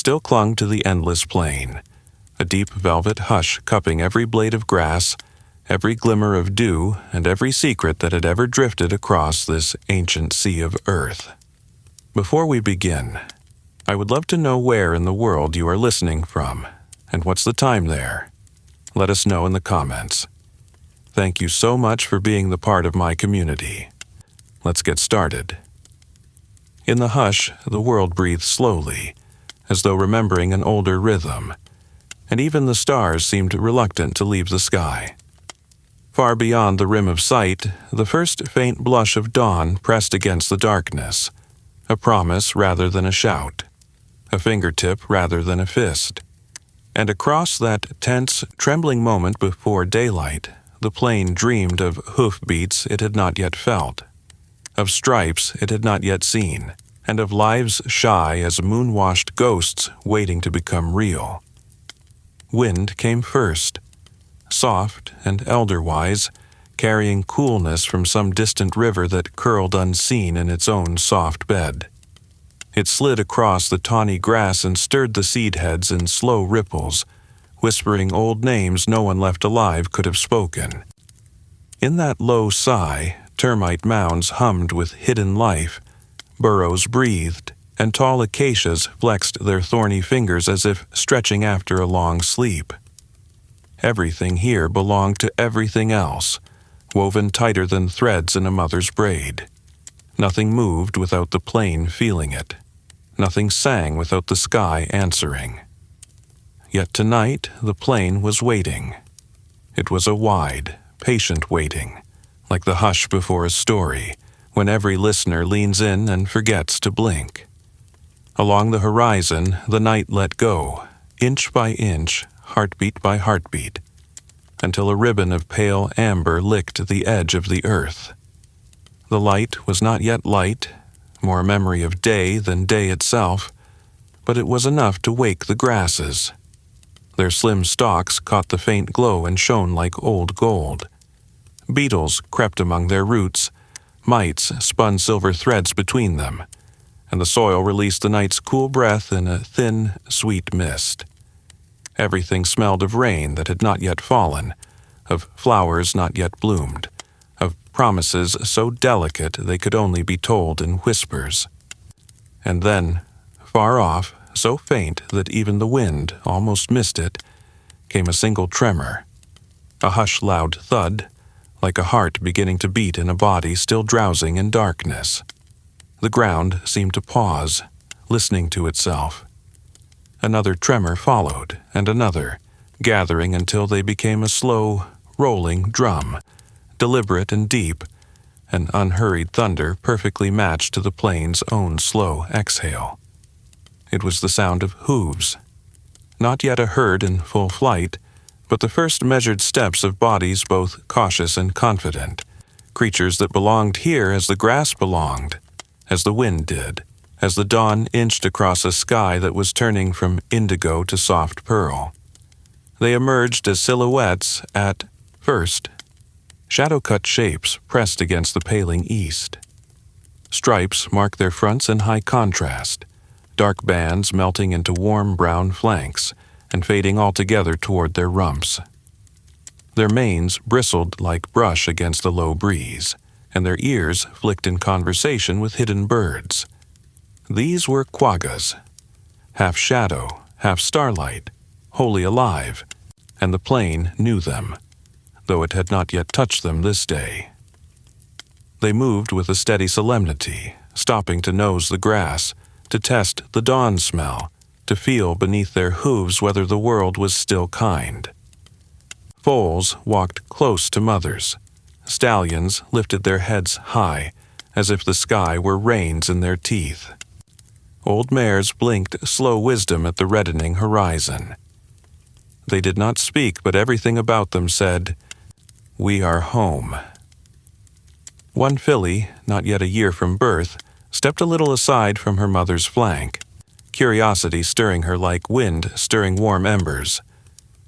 still clung to the endless plain, a deep velvet hush cupping every blade of grass, every glimmer of dew, and every secret that had ever drifted across this ancient sea of earth. Before we begin, I would love to know where in the world you are listening from, and what's the time there. Let us know in the comments. Thank you so much for being the part of my community. Let's get started. In the hush, the world breathed slowly, as though remembering an older rhythm, and even the stars seemed reluctant to leave the sky. Far beyond the rim of sight, the first faint blush of dawn pressed against the darkness, a promise rather than a shout, a fingertip rather than a fist. And across that tense, trembling moment before daylight, the plain dreamed of hoofbeats it had not yet felt, of stripes it had not yet seen, and of lives shy as moon-washed ghosts waiting to become real. Wind came first, soft and elder-wise, carrying coolness from some distant river that curled unseen in its own soft bed. It slid across the tawny grass and stirred the seed heads in slow ripples, whispering old names no one left alive could have spoken. In that low sigh, termite mounds hummed with hidden life, burrows breathed, and tall acacias flexed their thorny fingers as if stretching after a long sleep. Everything here belonged to everything else, woven tighter than threads in a mother's braid. Nothing moved without the plain feeling it. Nothing sang without the sky answering. Yet tonight the plain was waiting. It was a wide, patient waiting, like the hush before a story, when every listener leans in and forgets to blink. Along the horizon, the night let go, inch by inch, heartbeat by heartbeat, until a ribbon of pale amber licked the edge of the earth. The light was not yet light, more a memory of day than day itself, but it was enough to wake the grasses. Their slim stalks caught the faint glow and shone like old gold. Beetles crept among their roots, mites spun silver threads between them, and the soil released the night's cool breath in a thin, sweet mist. Everything smelled of rain that had not yet fallen, of flowers not yet bloomed, of promises so delicate they could only be told in whispers. And then, far off, so faint that even the wind almost missed it, came a single tremor, a hush-loud thud, like a heart beginning to beat in a body still drowsing in darkness. The ground seemed to pause, listening to itself. Another tremor followed, and another, gathering until they became a slow, rolling drum, deliberate and deep, an unhurried thunder perfectly matched to the plain's own slow exhale. It was the sound of hooves. Not yet a herd in full flight, but the first measured steps of bodies both cautious and confident, creatures that belonged here as the grass belonged, as the wind did, as the dawn inched across a sky that was turning from indigo to soft pearl. They emerged as silhouettes at first, shadow-cut shapes pressed against the paling east. Stripes marked their fronts in high contrast, dark bands melting into warm brown flanks and fading altogether toward their rumps. Their manes bristled like brush against the low breeze, and their ears flicked in conversation with hidden birds. These were quaggas, half shadow, half starlight, wholly alive, and the plain knew them, though it had not yet touched them this day. They moved with a steady solemnity, stopping to nose the grass, to test the dawn smell, to feel beneath their hooves whether the world was still kind. Foals walked close to mothers. Stallions lifted their heads high, as if the sky were reins in their teeth. Old mares blinked slow wisdom at the reddening horizon. They did not speak, but everything about them said, "We are home." One filly, not yet a year from birth, stepped a little aside from her mother's flank, curiosity stirring her like wind stirring warm embers.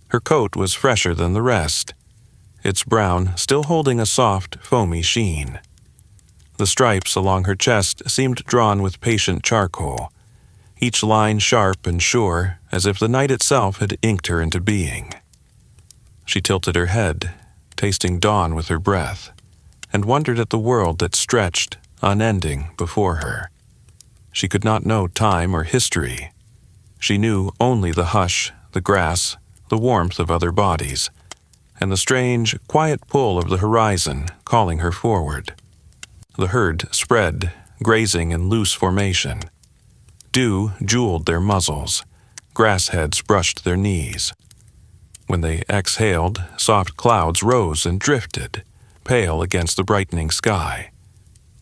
Her coat was fresher than the rest, its brown still holding a soft, foamy sheen. The stripes along her chest seemed drawn with patient charcoal, each line sharp and sure, as if the night itself had inked her into being. She tilted her head, tasting dawn with her breath, and wondered at the world that stretched, unending, before her. She could not know time or history. She knew only the hush, the grass, the warmth of other bodies, and the strange, quiet pull of the horizon calling her forward. The herd spread, grazing in loose formation. Dew jeweled their muzzles. Grass heads brushed their knees. When they exhaled, soft clouds rose and drifted, pale against the brightening sky.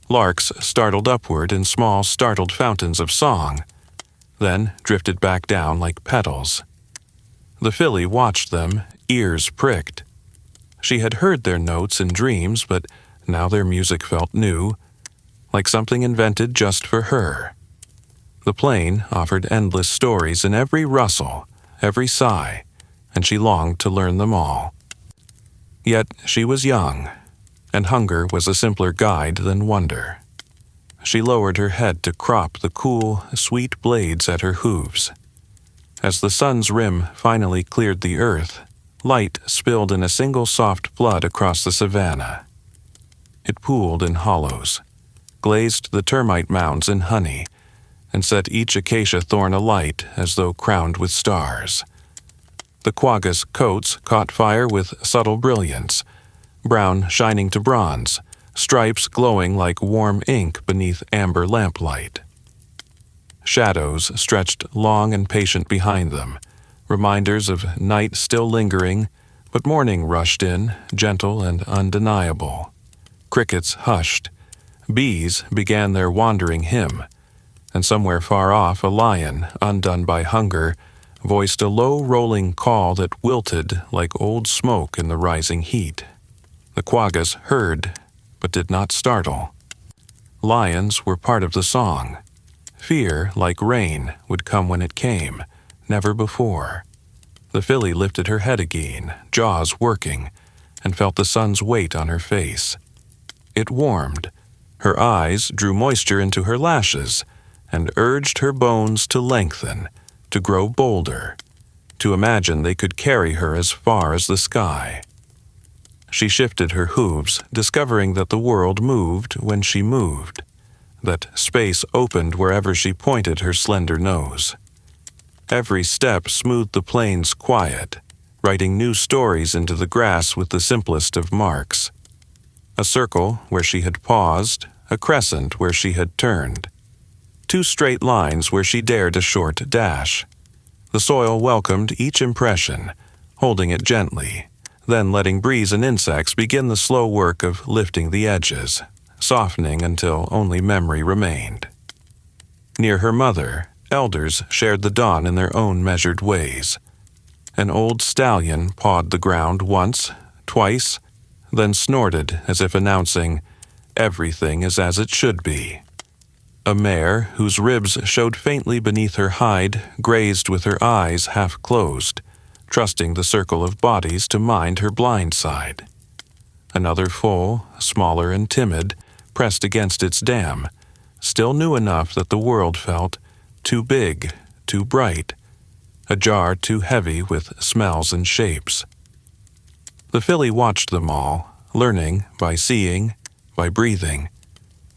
Larks startled upward in small, startled fountains of song, then drifted back down like petals. The filly watched them, ears pricked. She had heard their notes in dreams, but now their music felt new, like something invented just for her. The plain offered endless stories in every rustle, every sigh, and she longed to learn them all. Yet she was young, and hunger was a simpler guide than wonder. She lowered her head to crop the cool, sweet blades at her hooves. As the sun's rim finally cleared the earth, light spilled in a single soft flood across the savanna. It pooled in hollows, glazed the termite mounds in honey, and set each acacia thorn alight as though crowned with stars. The quagga's coats caught fire with subtle brilliance, brown shining to bronze, stripes glowing like warm ink beneath amber lamplight. Shadows stretched long and patient behind them, reminders of night still lingering, but morning rushed in, gentle and undeniable. Crickets hushed. Bees began their wandering hymn, and somewhere far off a lion, undone by hunger, voiced a low rolling call that wilted like old smoke in the rising heat. The quaggas heard, but did not startle. Lions were part of the song. Fear, like rain, would come when it came, never before. The filly lifted her head again, jaws working, and felt the sun's weight on her face. It warmed. Her eyes drew moisture into her lashes, and urged her bones to lengthen, to grow bolder, to imagine they could carry her as far as the sky. She shifted her hooves, discovering that the world moved when she moved, that space opened wherever she pointed her slender nose. Every step smoothed the plain's quiet, writing new stories into the grass with the simplest of marks. A circle where she had paused, a crescent where she had turned. 2 straight lines where she dared a short dash. The soil welcomed each impression, holding it gently, then letting breeze and insects begin the slow work of lifting the edges, softening until only memory remained. Near her mother, elders shared the dawn in their own measured ways. An old stallion pawed the ground once, twice, then snorted as if announcing, "Everything is as it should be." A mare, whose ribs showed faintly beneath her hide, grazed with her eyes half closed, trusting the circle of bodies to mind her blind side. Another foal, smaller and timid, pressed against its dam, still new enough that the world felt too big, too bright, a jar too heavy with smells and shapes. The filly watched them all, learning by seeing, by breathing,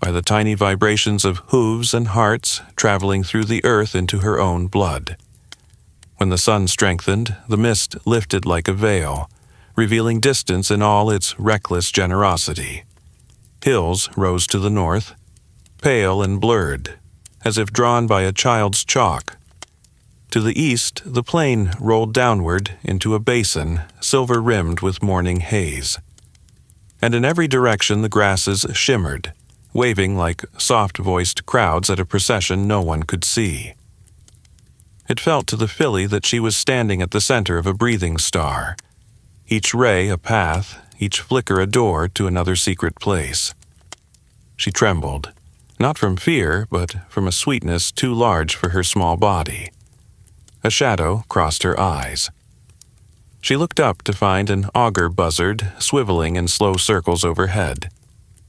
by the tiny vibrations of hooves and hearts traveling through the earth into her own blood. When the sun strengthened, the mist lifted like a veil, revealing distance in all its reckless generosity. Hills rose to the north, pale and blurred, as if drawn by a child's chalk. To the east, the plain rolled downward into a basin, silver-rimmed with morning haze. And in every direction the grasses shimmered, waving like soft-voiced crowds at a procession no one could see. It felt to the filly that she was standing at the center of a breathing star, each ray a path, each flicker a door to another secret place. She trembled, not from fear, but from a sweetness too large for her small body. A shadow crossed her eyes. She looked up to find an auger buzzard swiveling in slow circles overhead,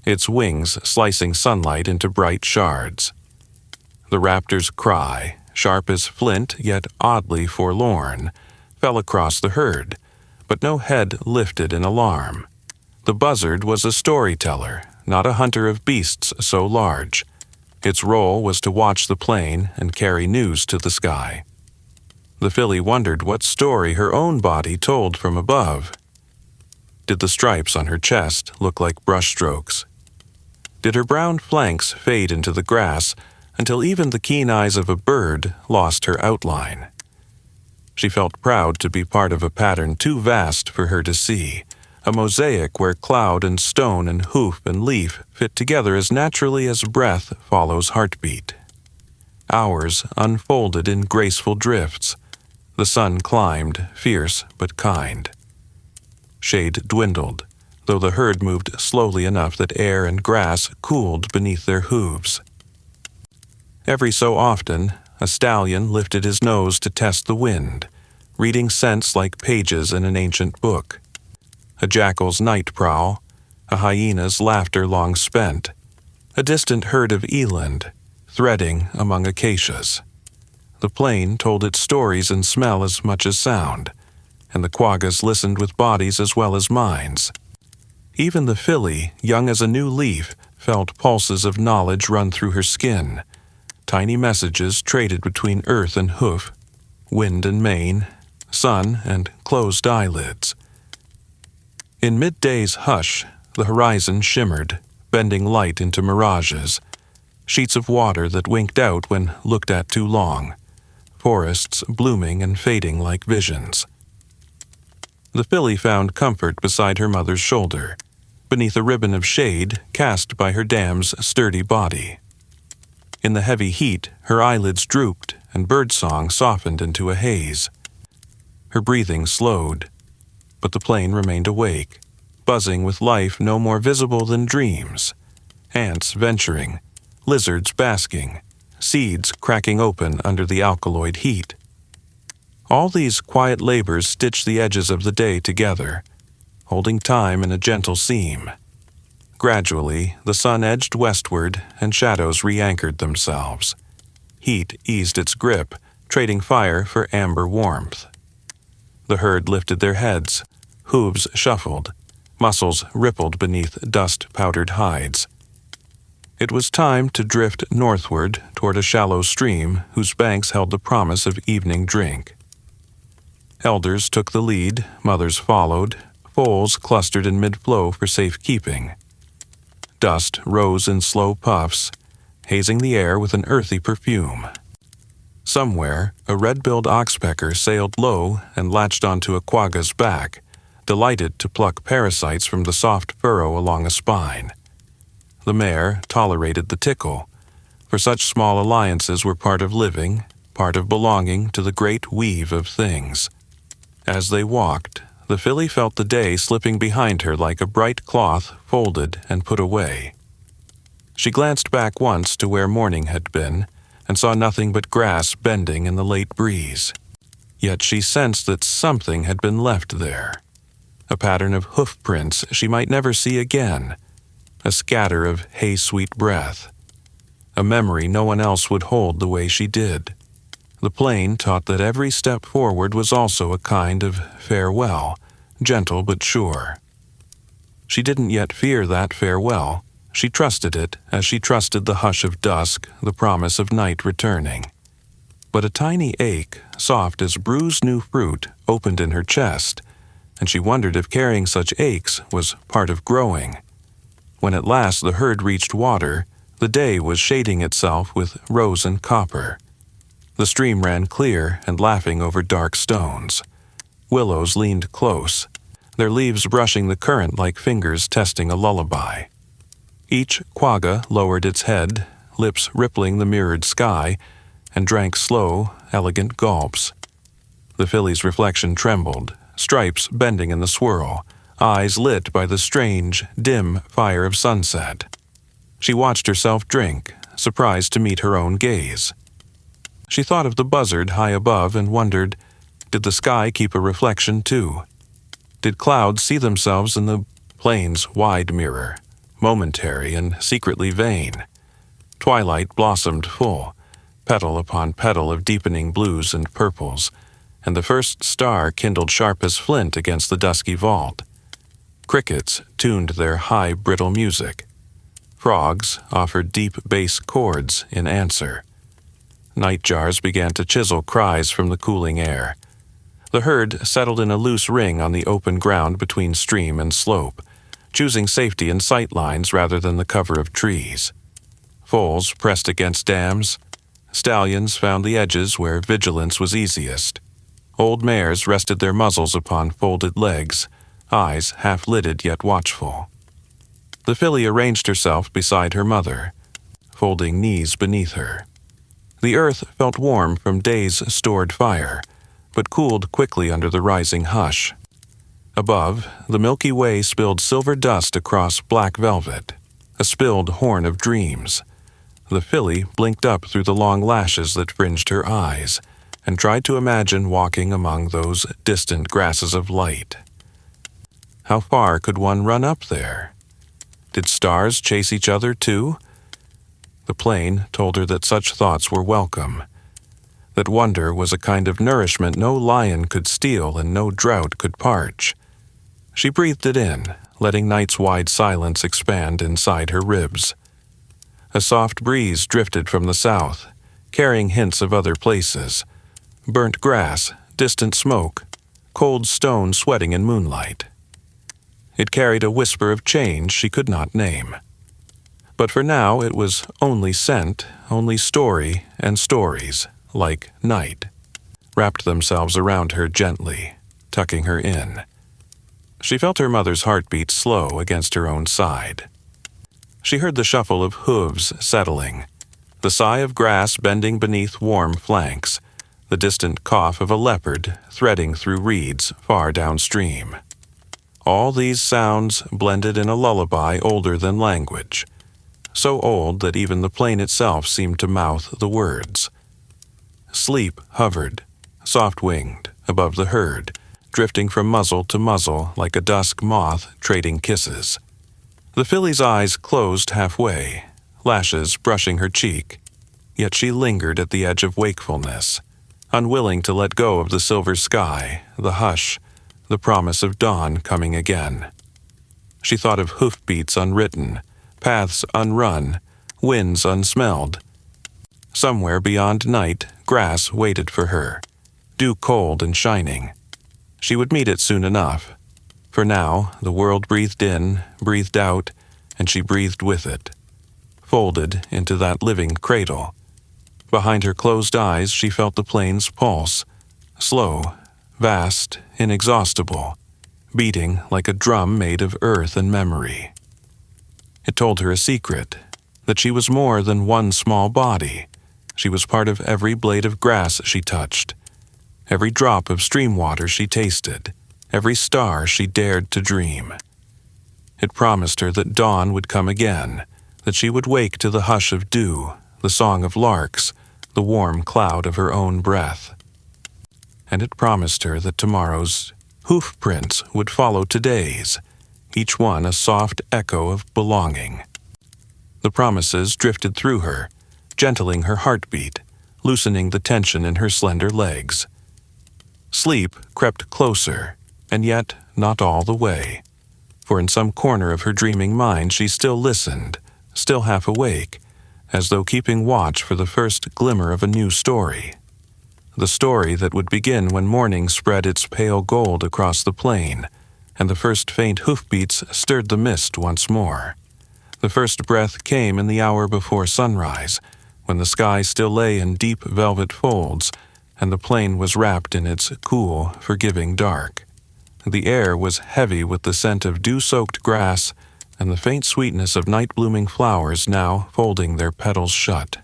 its wings slicing sunlight into bright shards. The raptor's cry, sharp as flint yet oddly forlorn, fell across the herd, but no head lifted in alarm. The buzzard was a storyteller, not a hunter of beasts so large. Its role was to watch the plain and carry news to the sky. The filly wondered what story her own body told from above. Did the stripes on her chest look like brushstrokes? Did her brown flanks fade into the grass until even the keen eyes of a bird lost her outline? She felt proud to be part of a pattern too vast for her to see, a mosaic where cloud and stone and hoof and leaf fit together as naturally as breath follows heartbeat. Hours unfolded in graceful drifts. The sun climbed, fierce but kind. Shade dwindled, though the herd moved slowly enough that air and grass cooled beneath their hooves. Every so often, a stallion lifted his nose to test the wind, reading scents like pages in an ancient book. A jackal's night prowl, a hyena's laughter long spent, a distant herd of eland, threading among acacias. The plain told its stories in smell as much as sound, and the quaggas listened with bodies as well as minds. Even the filly, young as a new leaf, felt pulses of knowledge run through her skin, tiny messages traded between earth and hoof, wind and mane, sun and closed eyelids. In midday's hush, the horizon shimmered, bending light into mirages, sheets of water that winked out when looked at too long, forests blooming and fading like visions. The filly found comfort beside her mother's shoulder, beneath a ribbon of shade cast by her dam's sturdy body. In the heavy heat, her eyelids drooped and birdsong softened into a haze. Her breathing slowed, but the plain remained awake, buzzing with life no more visible than dreams. Ants venturing, lizards basking, seeds cracking open under the alkaloid heat. All these quiet labors stitched the edges of the day together, holding time in a gentle seam. Gradually, the sun edged westward and shadows re-anchored themselves. Heat eased its grip, trading fire for amber warmth. The herd lifted their heads, hooves shuffled, muscles rippled beneath dust-powdered hides. It was time to drift northward toward a shallow stream whose banks held the promise of evening drink. Elders took the lead, mothers followed, foals clustered in mid-flow for safekeeping. Dust rose in slow puffs, hazing the air with an earthy perfume. Somewhere, a red-billed oxpecker sailed low and latched onto a quagga's back, delighted to pluck parasites from the soft furrow along a spine. The mare tolerated the tickle, for such small alliances were part of living, part of belonging to the great weave of things. As they walked, the filly felt the day slipping behind her like a bright cloth folded and put away. She glanced back once to where morning had been, and saw nothing but grass bending in the late breeze. Yet she sensed that something had been left there. A pattern of hoof prints she might never see again, a scatter of hay-sweet breath, a memory no one else would hold the way she did. The plain taught that every step forward was also a kind of farewell, gentle but sure. She didn't yet fear that farewell. She trusted it as she trusted the hush of dusk, the promise of night returning. But a tiny ache, soft as bruised new fruit, opened in her chest, and she wondered if carrying such aches was part of growing. When at last the herd reached water, the day was shading itself with rose and copper. The stream ran clear and laughing over dark stones. Willows leaned close, their leaves brushing the current like fingers testing a lullaby. Each quagga lowered its head, lips rippling the mirrored sky, and drank slow, elegant gulps. The filly's reflection trembled, stripes bending in the swirl, eyes lit by the strange, dim fire of sunset. She watched herself drink, surprised to meet her own gaze. She thought of the buzzard high above and wondered, did the sky keep a reflection too? Did clouds see themselves in the plain's wide mirror, momentary and secretly vain? Twilight blossomed full, petal upon petal of deepening blues and purples, and the first star kindled sharp as flint against the dusky vault. Crickets tuned their high, brittle music. Frogs offered deep bass chords in answer. Nightjars began to chisel cries from the cooling air. The herd settled in a loose ring on the open ground between stream and slope, choosing safety in sight lines rather than the cover of trees. Foals pressed against dams. Stallions found the edges where vigilance was easiest. Old mares rested their muzzles upon folded legs, eyes half-lidded yet watchful. The filly arranged herself beside her mother, folding knees beneath her. The earth felt warm from days' stored fire, but cooled quickly under the rising hush. Above, the Milky Way spilled silver dust across black velvet, a spilled horn of dreams. The filly blinked up through the long lashes that fringed her eyes, and tried to imagine walking among those distant grasses of light. How far could one run up there? Did stars chase each other too? The plain told her that such thoughts were welcome, that wonder was a kind of nourishment no lion could steal and no drought could parch. She breathed it in, letting night's wide silence expand inside her ribs. A soft breeze drifted from the south, carrying hints of other places: burnt grass, distant smoke, cold stone sweating in moonlight. It carried a whisper of change she could not name. But for now it was only scent, only story and stories, like night, wrapped themselves around her gently, tucking her in. She felt her mother's heartbeat slow against her own side. She heard the shuffle of hooves settling, the sigh of grass bending beneath warm flanks, the distant cough of a leopard threading through reeds far downstream. All these sounds blended in a lullaby older than language, so old that even the plain itself seemed to mouth the words. Sleep hovered, soft-winged, above the herd, drifting from muzzle to muzzle like a dusk moth trading kisses. The filly's eyes closed halfway, lashes brushing her cheek, yet she lingered at the edge of wakefulness, unwilling to let go of the silver sky, the hush, the promise of dawn coming again. She thought of hoofbeats unwritten, paths unrun, winds unsmelled. Somewhere beyond night, grass waited for her, dew cold and shining. She would meet it soon enough. For now, the world breathed in, breathed out, and she breathed with it, folded into that living cradle. Behind her closed eyes she felt the plain's pulse, slow, vast, inexhaustible, beating like a drum made of earth and memory. It told her a secret, that she was more than one small body. She was part of every blade of grass she touched, every drop of stream water she tasted, every star she dared to dream. It promised her that dawn would come again, that she would wake to the hush of dew, the song of larks, the warm cloud of her own breath. And it promised her that tomorrow's hoof prints would follow today's, each one a soft echo of belonging. The promises drifted through her, gentling her heartbeat, loosening the tension in her slender legs. Sleep crept closer, and yet not all the way, for in some corner of her dreaming mind she still listened, still half awake, as though keeping watch for the first glimmer of a new story. The story that would begin when morning spread its pale gold across the plain, and the first faint hoofbeats stirred the mist once more. The first breath came in the hour before sunrise, when the sky still lay in deep velvet folds, and the plain was wrapped in its cool, forgiving dark. The air was heavy with the scent of dew-soaked grass and the faint sweetness of night-blooming flowers now folding their petals shut.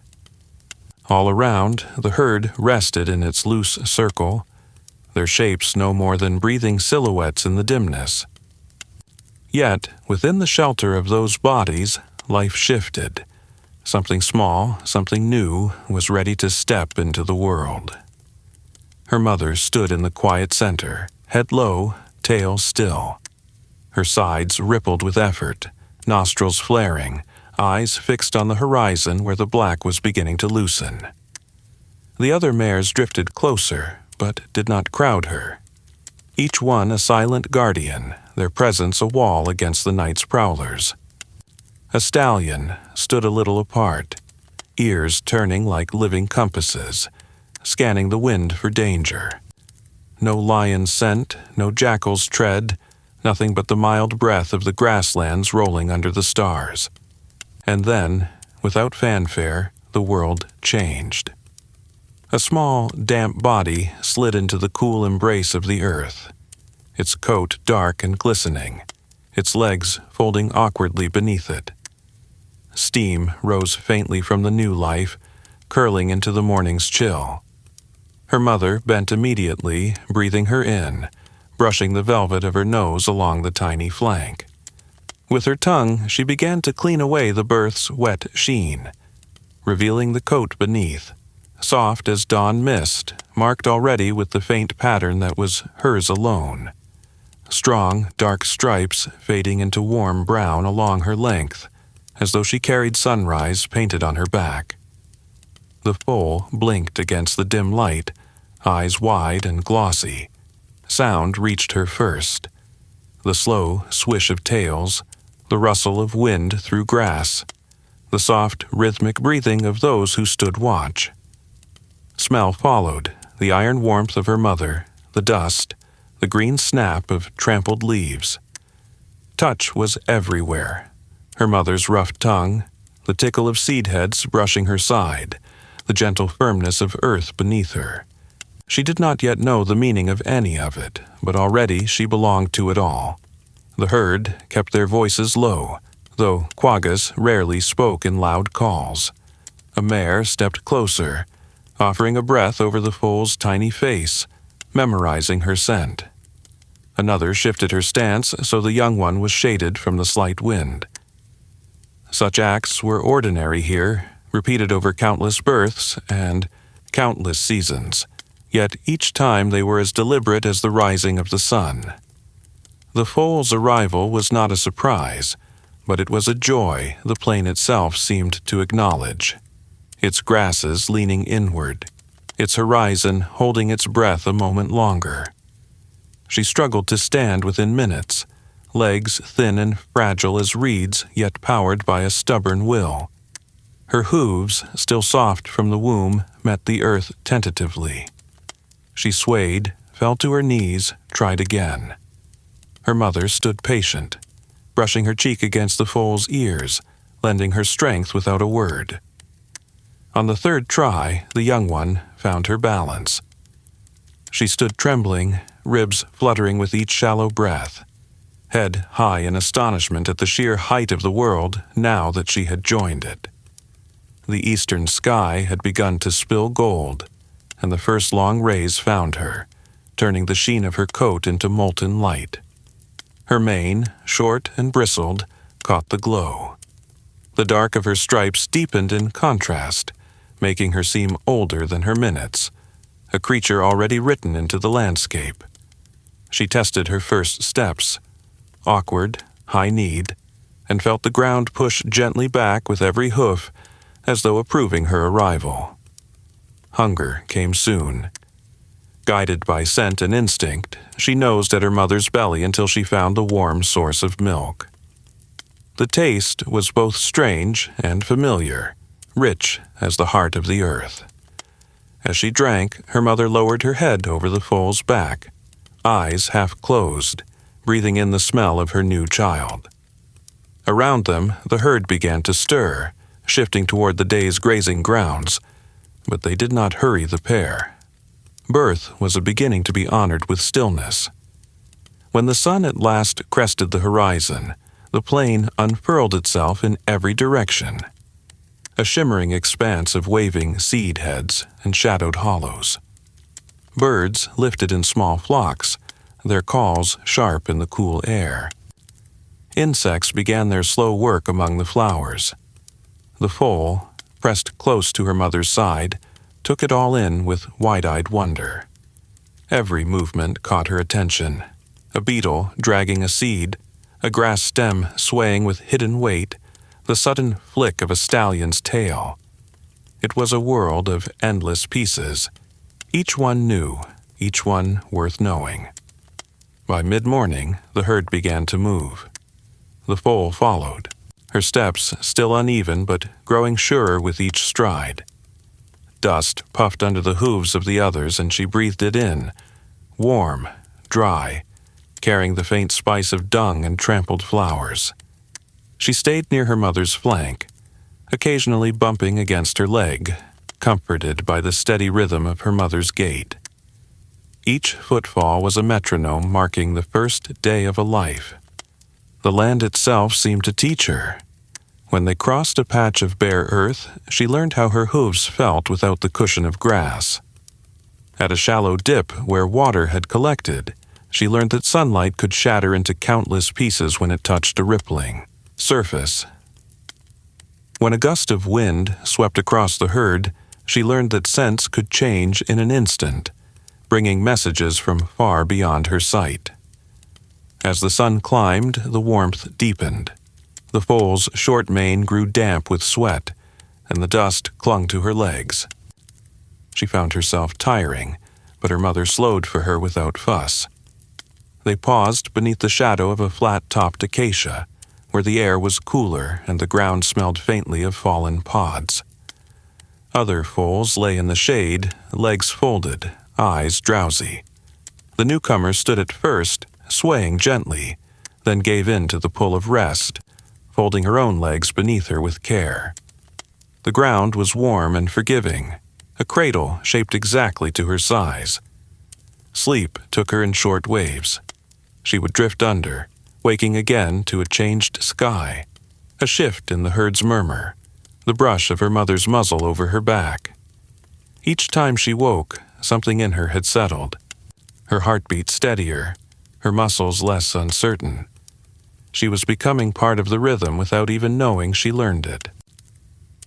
All around, the herd rested in its loose circle, their shapes no more than breathing silhouettes in the dimness. Yet, within the shelter of those bodies, life shifted. Something small, something new, was ready to step into the world. Her mother stood in the quiet center, head low, tail still. Her sides rippled with effort, nostrils flaring, eyes fixed on the horizon where the black was beginning to loosen. The other mares drifted closer, but did not crowd her. Each one a silent guardian, their presence a wall against the night's prowlers. A stallion stood a little apart, ears turning like living compasses, scanning the wind for danger. No lion's scent, no jackal's tread, nothing but the mild breath of the grasslands rolling under the stars. And then, without fanfare, the world changed. A small, damp body slid into the cool embrace of the earth, its coat dark and glistening, its legs folding awkwardly beneath it. Steam rose faintly from the new life, curling into the morning's chill. Her mother bent immediately, breathing her in, brushing the velvet of her nose along the tiny flank. With her tongue, she began to clean away the birth's wet sheen, revealing the coat beneath, soft as dawn mist, marked already with the faint pattern that was hers alone. Strong, dark stripes fading into warm brown along her length, as though she carried sunrise painted on her back. The foal blinked against the dim light, eyes wide and glossy. Sound reached her first. The slow swish of tails, the rustle of wind through grass, the soft, rhythmic breathing of those who stood watch. Smell followed, the iron warmth of her mother, the dust, the green snap of trampled leaves. Touch was everywhere. Her mother's rough tongue, the tickle of seed heads brushing her side, the gentle firmness of earth beneath her. She did not yet know the meaning of any of it, but already she belonged to it all. The herd kept their voices low, though quaggas rarely spoke in loud calls. A mare stepped closer, offering a breath over the foal's tiny face, memorizing her scent. Another shifted her stance so the young one was shaded from the slight wind. Such acts were ordinary here, repeated over countless births and countless seasons, yet each time they were as deliberate as the rising of the sun. The foal's arrival was not a surprise, but it was a joy the plain itself seemed to acknowledge. Its grasses leaning inward, its horizon holding its breath a moment longer. She struggled to stand within minutes, legs thin and fragile as reeds, yet powered by a stubborn will. Her hooves, still soft from the womb, met the earth tentatively. She swayed, fell to her knees, tried again. Her mother stood patient, brushing her cheek against the foal's ears, lending her strength without a word. On the third try, the young one found her balance. She stood trembling, ribs fluttering with each shallow breath, head high in astonishment at the sheer height of the world now that she had joined it. The eastern sky had begun to spill gold, and the first long rays found her, turning the sheen of her coat into molten light. Her mane, short and bristled, caught the glow. The dark of her stripes deepened in contrast, making her seem older than her minutes, a creature already written into the landscape. She tested her first steps, awkward, high-kneed, and felt the ground push gently back with every hoof, as though approving her arrival. Hunger came soon. Guided by scent and instinct, she nosed at her mother's belly until she found the warm source of milk. The taste was both strange and familiar, rich as the heart of the earth. As she drank, her mother lowered her head over the foal's back, eyes half closed, breathing in the smell of her new child. Around them, the herd began to stir, shifting toward the day's grazing grounds, but they did not hurry the pair. Birth was a beginning to be honored with stillness. When the sun at last crested the horizon, the plain unfurled itself in every direction, a shimmering expanse of waving seed heads and shadowed hollows. Birds lifted in small flocks, their calls sharp in the cool air. Insects began their slow work among the flowers. The foal, pressed close to her mother's side, took it all in with wide-eyed wonder. Every movement caught her attention. A beetle dragging a seed, a grass stem swaying with hidden weight, the sudden flick of a stallion's tail. It was a world of endless pieces, each one new, each one worth knowing. By mid-morning, the herd began to move. The foal followed, her steps still uneven but growing surer with each stride. Dust puffed under the hooves of the others, and she breathed it in, warm, dry, carrying the faint spice of dung and trampled flowers. She stayed near her mother's flank, occasionally bumping against her leg, comforted by the steady rhythm of her mother's gait. Each footfall was a metronome marking the first day of a life. The land itself seemed to teach her. When they crossed a patch of bare earth, she learned how her hooves felt without the cushion of grass. At a shallow dip where water had collected, she learned that sunlight could shatter into countless pieces when it touched a rippling surface. When a gust of wind swept across the herd, she learned that scents could change in an instant, bringing messages from far beyond her sight. As the sun climbed, the warmth deepened. The foal's short mane grew damp with sweat, and the dust clung to her legs. She found herself tiring, but her mother slowed for her without fuss. They paused beneath the shadow of a flat-topped acacia, where the air was cooler and the ground smelled faintly of fallen pods. Other foals lay in the shade, legs folded, eyes drowsy. The newcomer stood at first, swaying gently, then gave in to the pull of rest, folding her own legs beneath her with care. The ground was warm and forgiving, a cradle shaped exactly to her size. Sleep took her in short waves. She would drift under, waking again to a changed sky, a shift in the herd's murmur, the brush of her mother's muzzle over her back. Each time she woke, something in her had settled, her heartbeat steadier, her muscles less uncertain. She was becoming part of the rhythm without even knowing she learned it.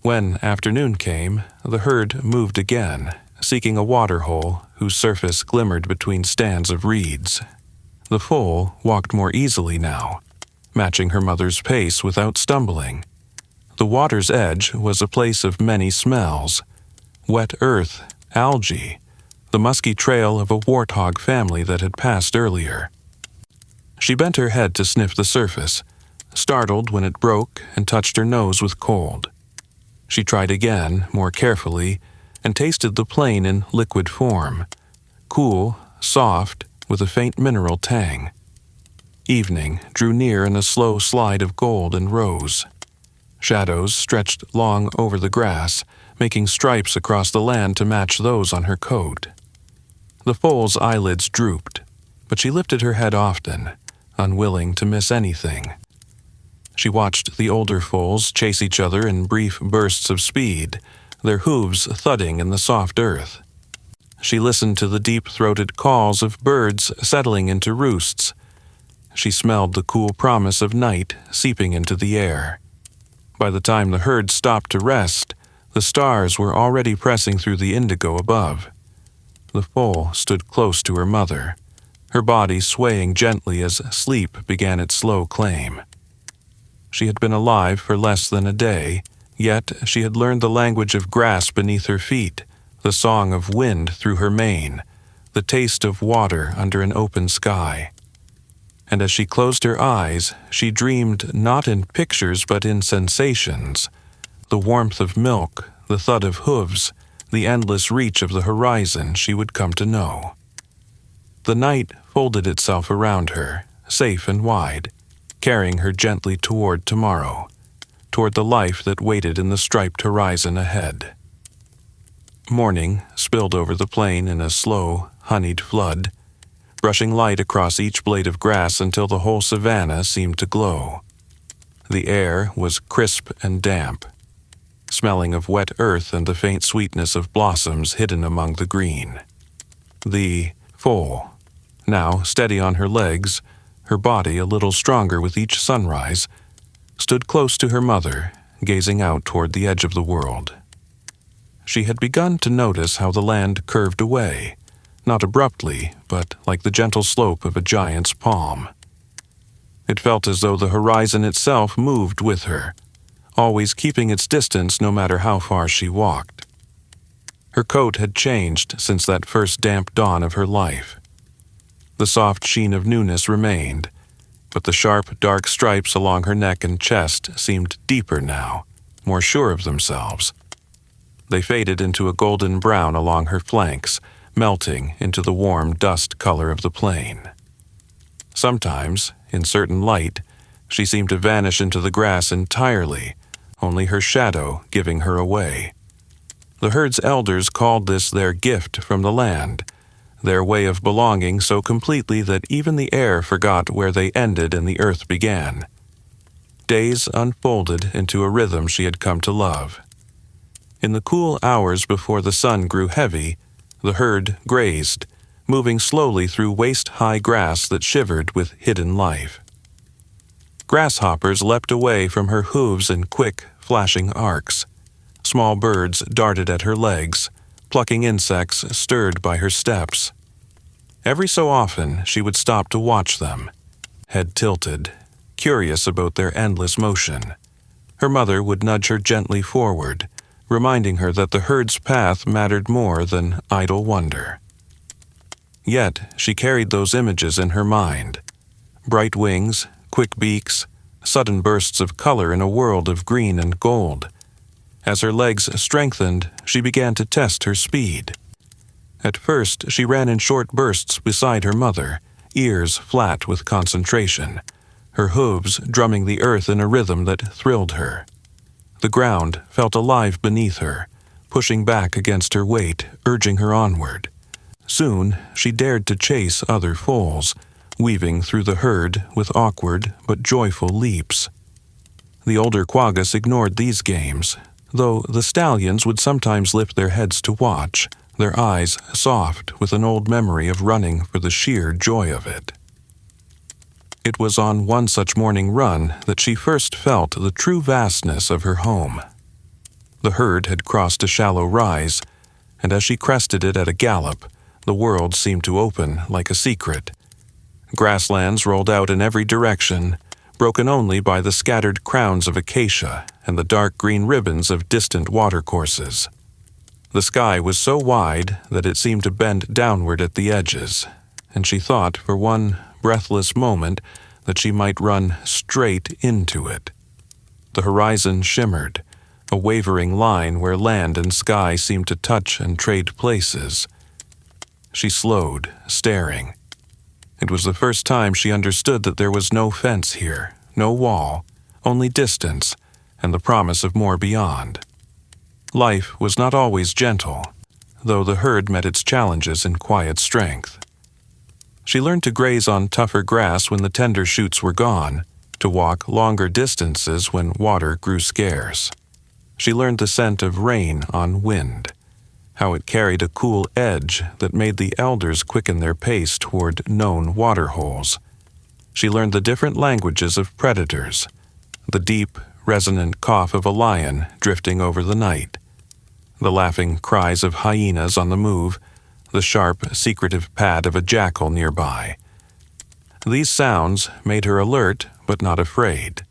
When afternoon came, the herd moved again, seeking a waterhole whose surface glimmered between stands of reeds. The foal walked more easily now, matching her mother's pace without stumbling. The water's edge was a place of many smells: wet earth, algae, the musky trail of a warthog family that had passed earlier. She bent her head to sniff the surface, startled when it broke and touched her nose with cold. She tried again, more carefully, and tasted the plain in liquid form, cool, soft, with a faint mineral tang. Evening drew near in a slow slide of gold and rose. Shadows stretched long over the grass, making stripes across the land to match those on her coat. The foal's eyelids drooped, but she lifted her head often, unwilling to miss anything. She watched the older foals chase each other in brief bursts of speed, their hooves thudding in the soft earth. She listened to the deep-throated calls of birds settling into roosts. She smelled the cool promise of night seeping into the air. By the time the herd stopped to rest, the stars were already pressing through the indigo above. The foal stood close to her mother, her body swaying gently as sleep began its slow claim. She had been alive for less than a day, yet she had learned the language of grass beneath her feet, the song of wind through her mane, the taste of water under an open sky. And as she closed her eyes, she dreamed not in pictures but in sensations: the warmth of milk, the thud of hooves, the endless reach of the horizon she would come to know. The night folded itself around her, safe and wide, carrying her gently toward tomorrow, toward the life that waited in the striped horizon ahead. Morning spilled over the plain in a slow, honeyed flood, brushing light across each blade of grass until the whole savanna seemed to glow. The air was crisp and damp, smelling of wet earth and the faint sweetness of blossoms hidden among the green. The foal, now steady on her legs, her body a little stronger with each sunrise, stood close to her mother, gazing out toward the edge of the world. She had begun to notice how the land curved away, not abruptly, but like the gentle slope of a giant's palm. It felt as though the horizon itself moved with her, always keeping its distance no matter how far she walked. Her coat had changed since that first damp dawn of her life. The soft sheen of newness remained, but the sharp, dark stripes along her neck and chest seemed deeper now, more sure of themselves. They faded into a golden brown along her flanks, melting into the warm dust color of the plain. Sometimes, in certain light, she seemed to vanish into the grass entirely, only her shadow giving her away. The herd's elders called this their gift from the land, their way of belonging so completely that even the air forgot where they ended and the earth began. Days unfolded into a rhythm she had come to love. In the cool hours before the sun grew heavy, the herd grazed, moving slowly through waist-high grass that shivered with hidden life. Grasshoppers leapt away from her hooves in quick, flashing arcs. Small birds darted at her legs, plucking insects stirred by her steps. Every so often she would stop to watch them, head tilted, curious about their endless motion. Her mother would nudge her gently forward, reminding her that the herd's path mattered more than idle wonder. Yet she carried those images in her mind. Bright wings, quick beaks, sudden bursts of color in a world of green and gold. As her legs strengthened, she began to test her speed. At first, she ran in short bursts beside her mother, ears flat with concentration, her hooves drumming the earth in a rhythm that thrilled her. The ground felt alive beneath her, pushing back against her weight, urging her onward. Soon, she dared to chase other foals, weaving through the herd with awkward but joyful leaps. The older Quaggas ignored these games, though the stallions would sometimes lift their heads to watch, their eyes soft with an old memory of running for the sheer joy of it. It was on one such morning run that she first felt the true vastness of her home. The herd had crossed a shallow rise, and as she crested it at a gallop, the world seemed to open like a secret. Grasslands rolled out in every direction, broken only by the scattered crowns of acacia and the dark green ribbons of distant watercourses. The sky was so wide that it seemed to bend downward at the edges, and she thought for one breathless moment that she might run straight into it. The horizon shimmered, a wavering line where land and sky seemed to touch and trade places. She slowed, staring. It was the first time she understood that there was no fence here, no wall, only distance, and the promise of more beyond. Life was not always gentle, though the herd met its challenges in quiet strength. She learned to graze on tougher grass when the tender shoots were gone, to walk longer distances when water grew scarce. She learned the scent of rain on wind, how it carried a cool edge that made the elders quicken their pace toward known waterholes. She learned the different languages of predators, the deep, resonant cough of a lion drifting over the night, the laughing cries of hyenas on the move, the sharp, secretive pad of a jackal nearby. These sounds made her alert but not afraid.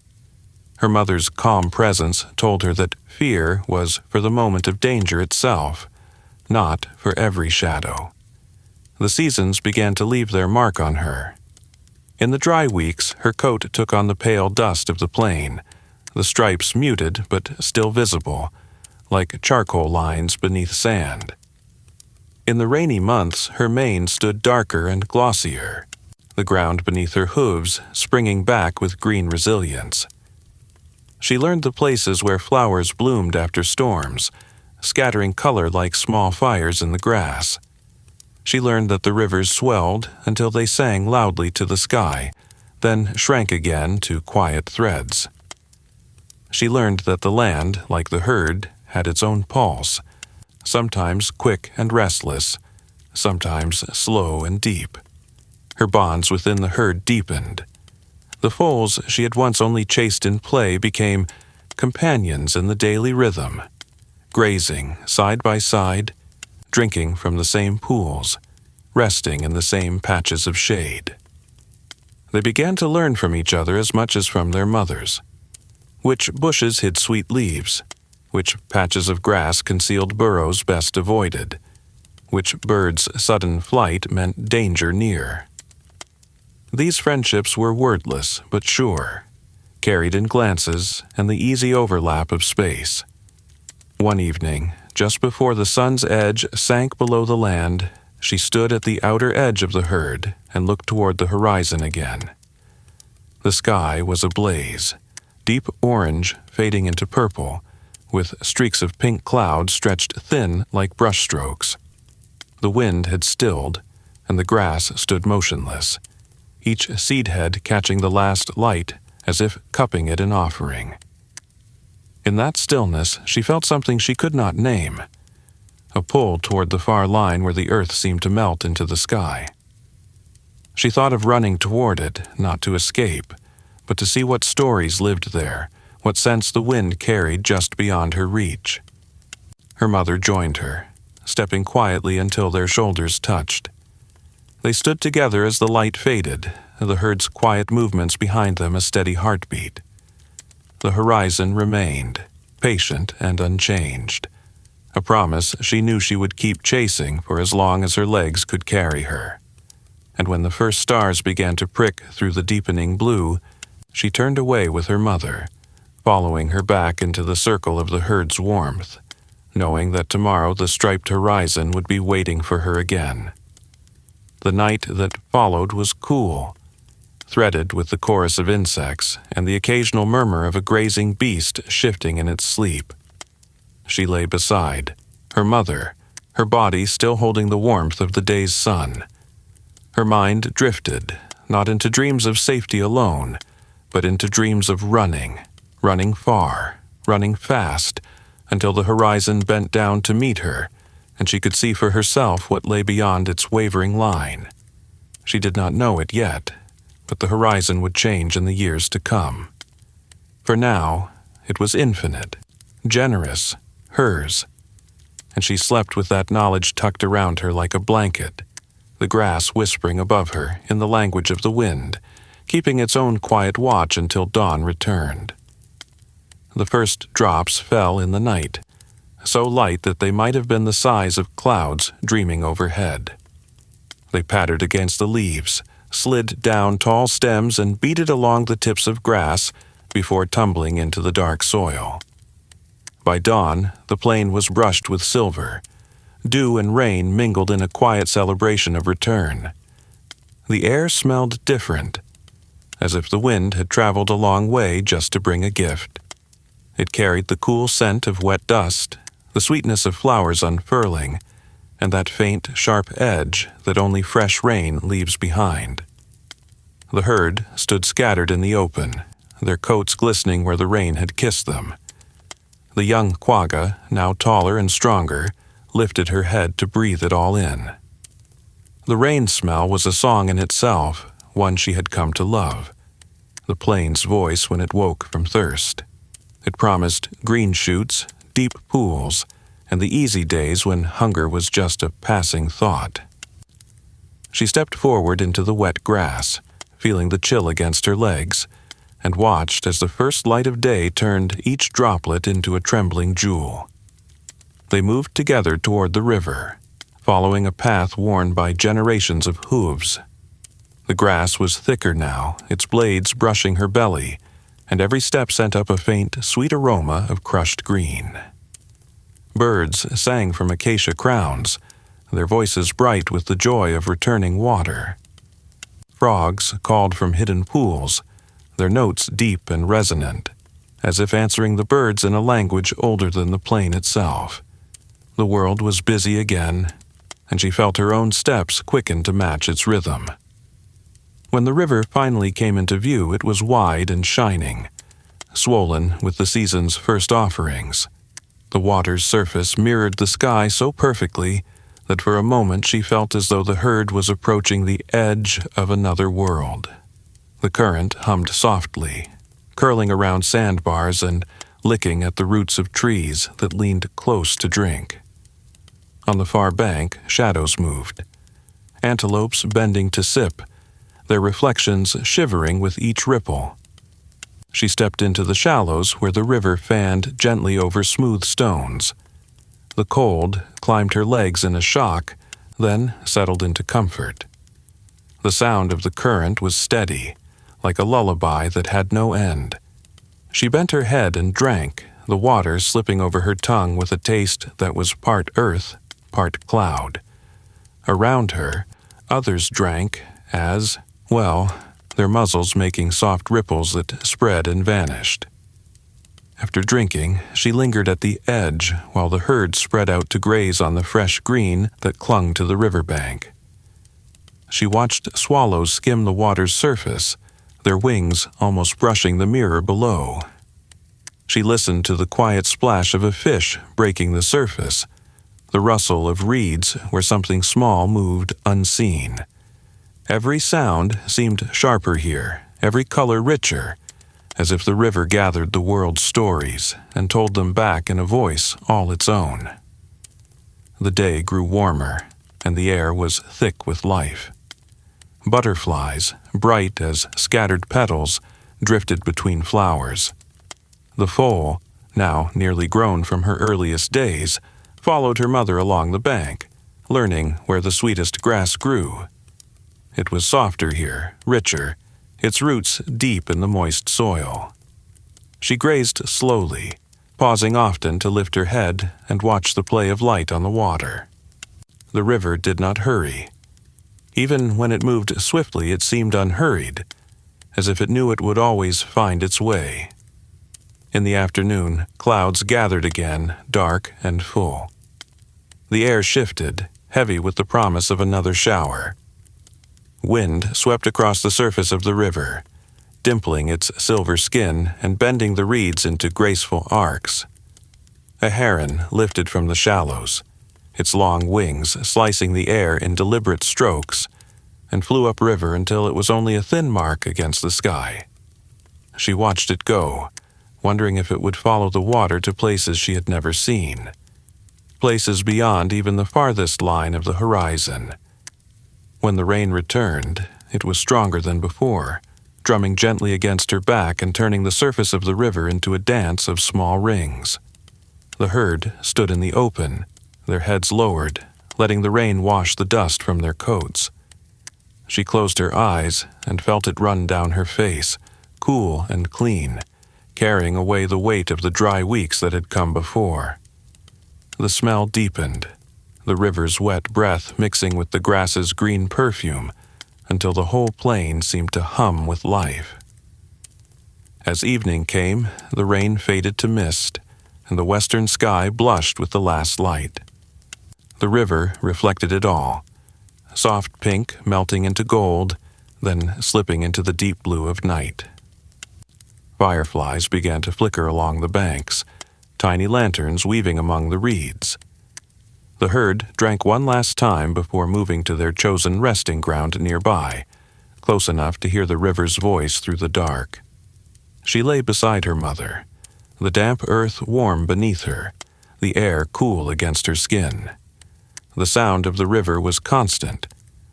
Her mother's calm presence told her that fear was for the moment of danger itself, not for every shadow. The seasons began to leave their mark on her. In the dry weeks, her coat took on the pale dust of the plain, the stripes muted but still visible, like charcoal lines beneath sand. In the rainy months, her mane stood darker and glossier, the ground beneath her hooves springing back with green resilience. She learned the places where flowers bloomed after storms, scattering color like small fires in the grass. She learned that the rivers swelled until they sang loudly to the sky, then shrank again to quiet threads. She learned that the land, like the herd, had its own pulse, sometimes quick and restless, sometimes slow and deep. Her bonds within the herd deepened. The foals she had once only chased in play became companions in the daily rhythm, grazing side by side, drinking from the same pools, resting in the same patches of shade. They began to learn from each other as much as from their mothers. which bushes hid sweet leaves, which patches of grass concealed burrows best avoided, which bird's sudden flight meant danger near. These friendships were wordless but sure, carried in glances and the easy overlap of space. One evening, just before the sun's edge sank below the land, she stood at the outer edge of the herd and looked toward the horizon again. The sky was ablaze, deep orange fading into purple, with streaks of pink cloud stretched thin like brushstrokes. The wind had stilled, and the grass stood motionless, each seed head catching the last light as if cupping it in offering. In that stillness, she felt something she could not name, a pull toward the far line where the earth seemed to melt into the sky. She thought of running toward it, not to escape, but to see what stories lived there, what sense the wind carried just beyond her reach. Her mother joined her, stepping quietly until their shoulders touched. They stood together as the light faded, the herd's quiet movements behind them a steady heartbeat. The horizon remained, patient and unchanged, a promise she knew she would keep chasing for as long as her legs could carry her. And when the first stars began to prick through the deepening blue, she turned away with her mother, following her back into the circle of the herd's warmth, knowing that tomorrow the striped horizon would be waiting for her again. The night that followed was cool, threaded with the chorus of insects and the occasional murmur of a grazing beast shifting in its sleep. She lay beside, her mother, her body still holding the warmth of the day's sun. Her mind drifted, not into dreams of safety alone, but into dreams of running far, running fast, until the horizon bent down to meet her, and she could see for herself what lay beyond its wavering line. She did not know it yet, but the horizon would change in the years to come. For now, it was infinite, generous, hers, and she slept with that knowledge tucked around her like a blanket, the grass whispering above her in the language of the wind, keeping its own quiet watch until dawn returned. The first drops fell in the night, so light that they might have been the size of clouds dreaming overhead. They pattered against the leaves, slid down tall stems and beaded along the tips of grass before tumbling into the dark soil. By dawn, the plain was brushed with silver. Dew and rain mingled in a quiet celebration of return. The air smelled different, as if the wind had traveled a long way just to bring a gift. It carried the cool scent of wet dust, the sweetness of flowers unfurling, and that faint, sharp edge that only fresh rain leaves behind. The herd stood scattered in the open, their coats glistening where the rain had kissed them. The young Quagga, now taller and stronger, lifted her head to breathe it all in. The rain smell was a song in itself, one she had come to love. The plain's voice when it woke from thirst. It promised green shoots, deep pools, and the easy days when hunger was just a passing thought. She stepped forward into the wet grass, feeling the chill against her legs, and watched as the first light of day turned each droplet into a trembling jewel. They moved together toward the river, following a path worn by generations of hooves. The grass was thicker now, its blades brushing her belly, and every step sent up a faint, sweet aroma of crushed green. Birds sang from acacia crowns, their voices bright with the joy of returning water. Frogs called from hidden pools, their notes deep and resonant, as if answering the birds in a language older than the plain itself. The world was busy again, and she felt her own steps quicken to match its rhythm. When the river finally came into view, it was wide and shining, swollen with the season's first offerings. The water's surface mirrored the sky so perfectly that for a moment she felt as though the herd was approaching the edge of another world. The current hummed softly, curling around sandbars and licking at the roots of trees that leaned close to drink. On the far bank, shadows moved, antelopes bending to sip, their reflections shivering with each ripple. She stepped into the shallows where the river fanned gently over smooth stones. The cold climbed her legs in a shock, then settled into comfort. The sound of the current was steady, like a lullaby that had no end. She bent her head and drank, the water slipping over her tongue with a taste that was part earth, part cloud. Around her, others drank as, well, their muzzles making soft ripples that spread and vanished. After drinking, she lingered at the edge while the herd spread out to graze on the fresh green that clung to the riverbank. She watched swallows skim the water's surface, their wings almost brushing the mirror below. She listened to the quiet splash of a fish breaking the surface, the rustle of reeds where something small moved unseen. Every sound seemed sharper here, every color richer, as if the river gathered the world's stories and told them back in a voice all its own. The day grew warmer, and the air was thick with life. Butterflies, bright as scattered petals, drifted between flowers. The foal, now nearly grown from her earliest days, followed her mother along the bank, learning where the sweetest grass grew. It was softer here, richer, its roots deep in the moist soil. She grazed slowly, pausing often to lift her head and watch the play of light on the water. The river did not hurry. Even when it moved swiftly, it seemed unhurried, as if it knew it would always find its way. In the afternoon, clouds gathered again, dark and full. The air shifted, heavy with the promise of another shower. Wind swept across the surface of the river, dimpling its silver skin and bending the reeds into graceful arcs. A heron lifted from the shallows, its long wings slicing the air in deliberate strokes, and flew upriver until it was only a thin mark against the sky. She watched it go, wondering if it would follow the water to places she had never seen, places beyond even the farthest line of the horizon. When the rain returned, it was stronger than before, drumming gently against her back and turning the surface of the river into a dance of small rings. The herd stood in the open, their heads lowered, letting the rain wash the dust from their coats. She closed her eyes and felt it run down her face, cool and clean, carrying away the weight of the dry weeks that had come before. The smell deepened, the river's wet breath mixing with the grass's green perfume, until the whole plain seemed to hum with life. As evening came, the rain faded to mist, and the western sky blushed with the last light. The river reflected it all, soft pink melting into gold, then slipping into the deep blue of night. Fireflies began to flicker along the banks, tiny lanterns weaving among the reeds. The herd drank one last time before moving to their chosen resting ground nearby, close enough to hear the river's voice through the dark. She lay beside her mother, the damp earth warm beneath her, the air cool against her skin. The sound of the river was constant,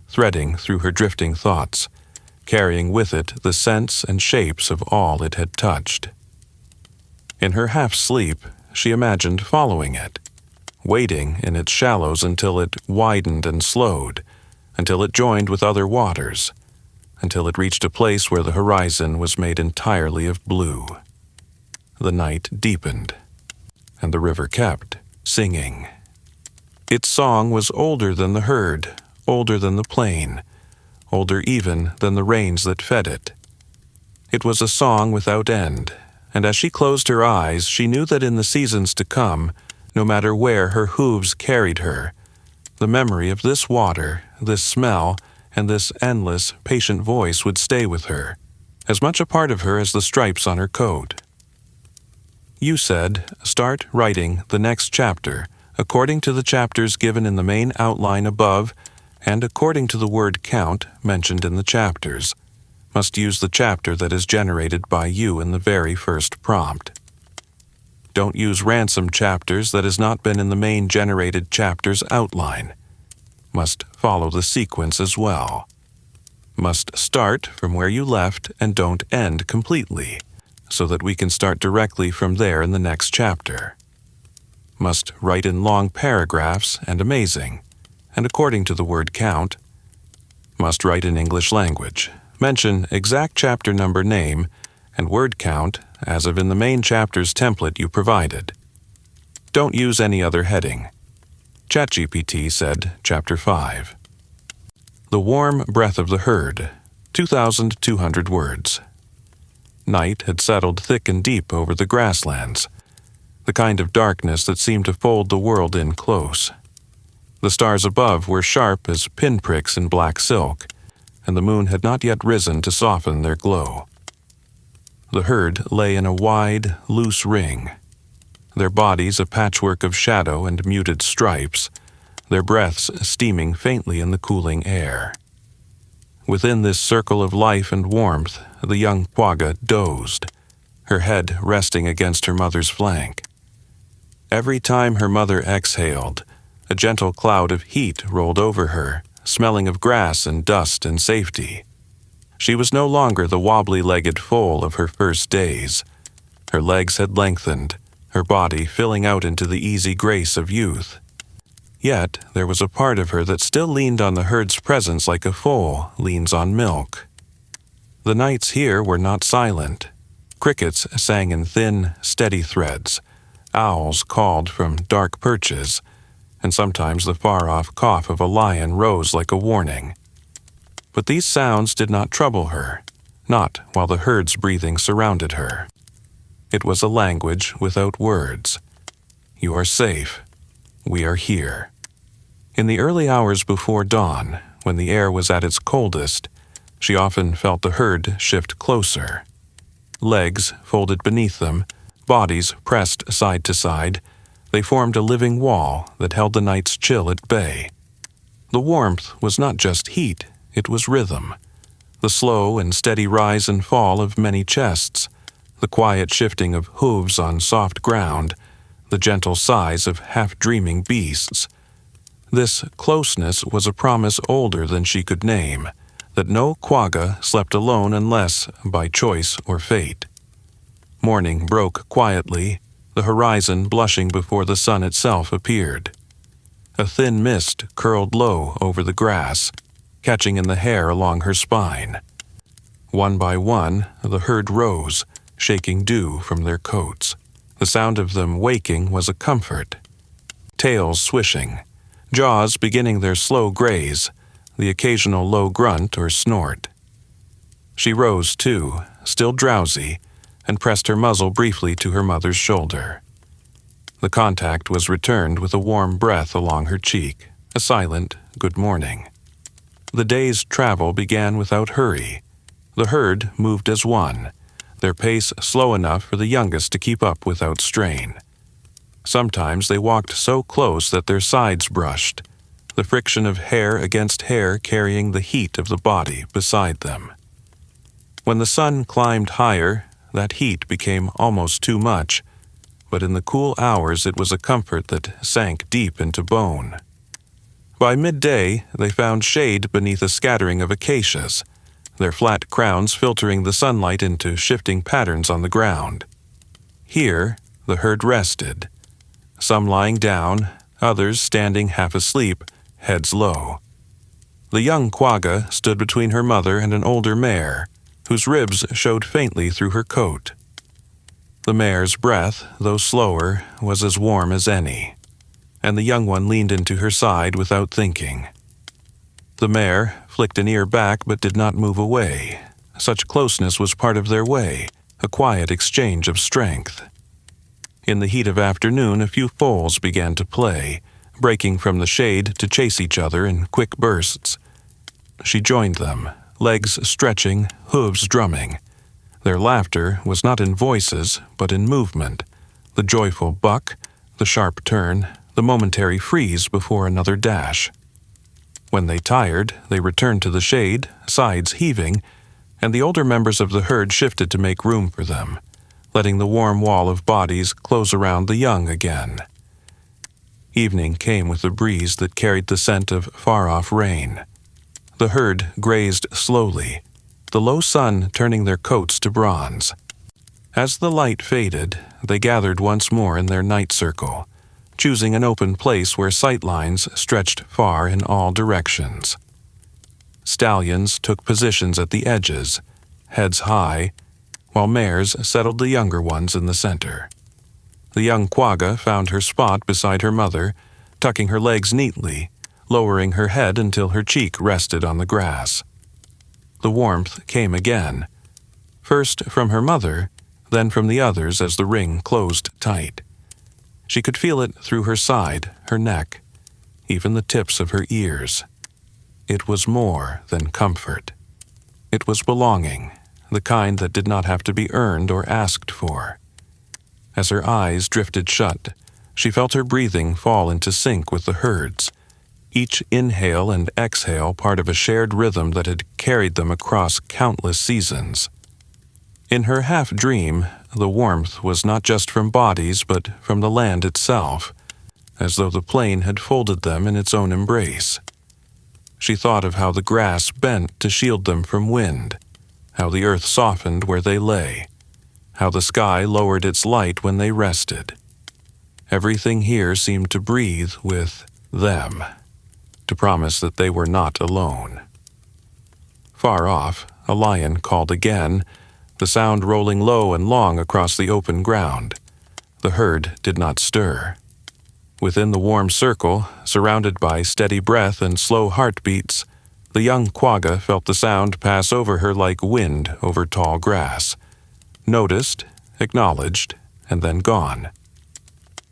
threading through her drifting thoughts, carrying with it the scents and shapes of all it had touched. In her half-sleep, she imagined following it, waiting in its shallows until it widened and slowed, until it joined with other waters, until it reached a place where the horizon was made entirely of blue. The night deepened, and the river kept singing. Its song was older than the herd, older than the plain, older even than the rains that fed it. It was a song without end, and as she closed her eyes, she knew that in the seasons to come, no matter where her hooves carried her, the memory of this water, this smell, and this endless, patient voice would stay with her, as much a part of her as the stripes on her coat. You said, start writing the next chapter, according to the chapters given in the main outline above, and according to the word count mentioned in the chapters. Must use the chapter that is generated by you in the very first prompt. Don't use ransom chapters that has not been in the main generated chapter's outline. Must follow the sequence as well. Must start from where you left and don't end completely. so that we can start directly from there in the next chapter. Must write in long paragraphs and amazing, and according to the word count. Must write in English language. Mention exact chapter number, name, and word count as of in the main chapter's template you provided. Don't use any other heading. ChatGPT said Chapter 5. The Warm Breath of the Herd, 2,200 words. Night had settled thick and deep over the grasslands, the kind of darkness that seemed to fold the world in close. The stars above were sharp as pinpricks in black silk, and the moon had not yet risen to soften their glow. The herd lay in a wide, loose ring, their bodies a patchwork of shadow and muted stripes, their breaths steaming faintly in the cooling air. Within this circle of life and warmth, the young Quagga dozed, her head resting against her mother's flank. Every time her mother exhaled, a gentle cloud of heat rolled over her, smelling of grass and dust and safety. She was no longer the wobbly-legged foal of her first days. Her legs had lengthened, her body filling out into the easy grace of youth. Yet there was a part of her that still leaned on the herd's presence like a foal leans on milk. The nights here were not silent. Crickets sang in thin, steady threads. Owls called from dark perches, and sometimes the far-off cough of a lion rose like a warning. But these sounds did not trouble her, not while the herd's breathing surrounded her. It was a language without words. You are safe. We are here. In the early hours before dawn, when the air was at its coldest, she often felt the herd shift closer. Legs folded beneath them, bodies pressed side to side, they formed a living wall that held the night's chill at bay. The warmth was not just heat, it was rhythm. The slow and steady rise and fall of many chests, the quiet shifting of hooves on soft ground, the gentle sighs of half-dreaming beasts. This closeness was a promise older than she could name, that no Quagga slept alone unless by choice or fate. Morning broke quietly, the horizon blushing before the sun itself appeared. A thin mist curled low over the grass, catching in the hair along her spine. One by one, the herd rose, shaking dew from their coats. The sound of them waking was a comfort. Tails swishing, jaws beginning their slow graze, the occasional low grunt or snort. She rose, too, still drowsy, and pressed her muzzle briefly to her mother's shoulder. The contact was returned with a warm breath along her cheek, a silent good morning. The day's travel began without hurry. The herd moved as one, their pace slow enough for the youngest to keep up without strain. Sometimes they walked so close that their sides brushed, the friction of hair against hair carrying the heat of the body beside them. When the sun climbed higher, that heat became almost too much, but in the cool hours it was a comfort that sank deep into bone. By midday, they found shade beneath a scattering of acacias, their flat crowns filtering the sunlight into shifting patterns on the ground. Here, the herd rested, some lying down, others standing half asleep, heads low. The young Quagga stood between her mother and an older mare, whose ribs showed faintly through her coat. The mare's breath, though slower, was as warm as any, and the young one leaned into her side without thinking. The mare flicked an ear back but did not move away. Such closeness was part of their way, a quiet exchange of strength. In the heat of afternoon, a few foals began to play, breaking from the shade to chase each other in quick bursts. She joined them, legs stretching, hooves drumming. Their laughter was not in voices, but in movement, the joyful buck, the sharp turn, the momentary freeze before another dash. When they tired, they returned to the shade, sides heaving, and the older members of the herd shifted to make room for them, letting the warm wall of bodies close around the young again. Evening came with a breeze that carried the scent of far-off rain. The herd grazed slowly, the low sun turning their coats to bronze. As the light faded, they gathered once more in their night circle, choosing an open place where sight lines stretched far in all directions. Stallions took positions at the edges, heads high, while mares settled the younger ones in the center. The young Quagga found her spot beside her mother, tucking her legs neatly, lowering her head until her cheek rested on the grass. The warmth came again, first from her mother, then from the others as the ring closed tight. She could feel it through her side, her neck, even the tips of her ears. It was more than comfort. It was belonging, the kind that did not have to be earned or asked for. As her eyes drifted shut, she felt her breathing fall into sync with the herd's, each inhale and exhale part of a shared rhythm that had carried them across countless seasons. In her half-dream, the warmth was not just from bodies but from the land itself, as though the plain had folded them in its own embrace. She thought of how the grass bent to shield them from wind, how the earth softened where they lay, how the sky lowered its light when they rested. Everything here seemed to breathe with them, to promise that they were not alone. Far off, a lion called again, the sound rolling low and long across the open ground. The herd did not stir. Within the warm circle, surrounded by steady breath and slow heartbeats, the young Quagga felt the sound pass over her like wind over tall grass. Noticed, acknowledged, and then gone.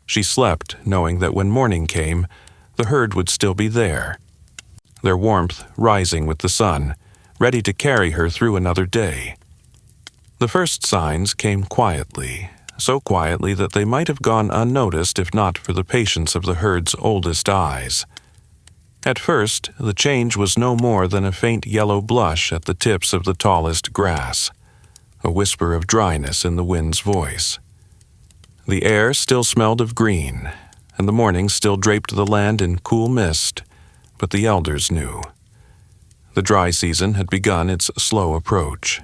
She slept, knowing that when morning came, the herd would still be there, their warmth rising with the sun, ready to carry her through another day. The first signs came quietly, so quietly that they might have gone unnoticed if not for the patience of the herd's oldest eyes. At first, the change was no more than a faint yellow blush at the tips of the tallest grass, a whisper of dryness in the wind's voice. The air still smelled of green, and the morning still draped the land in cool mist, but the elders knew. The dry season had begun its slow approach.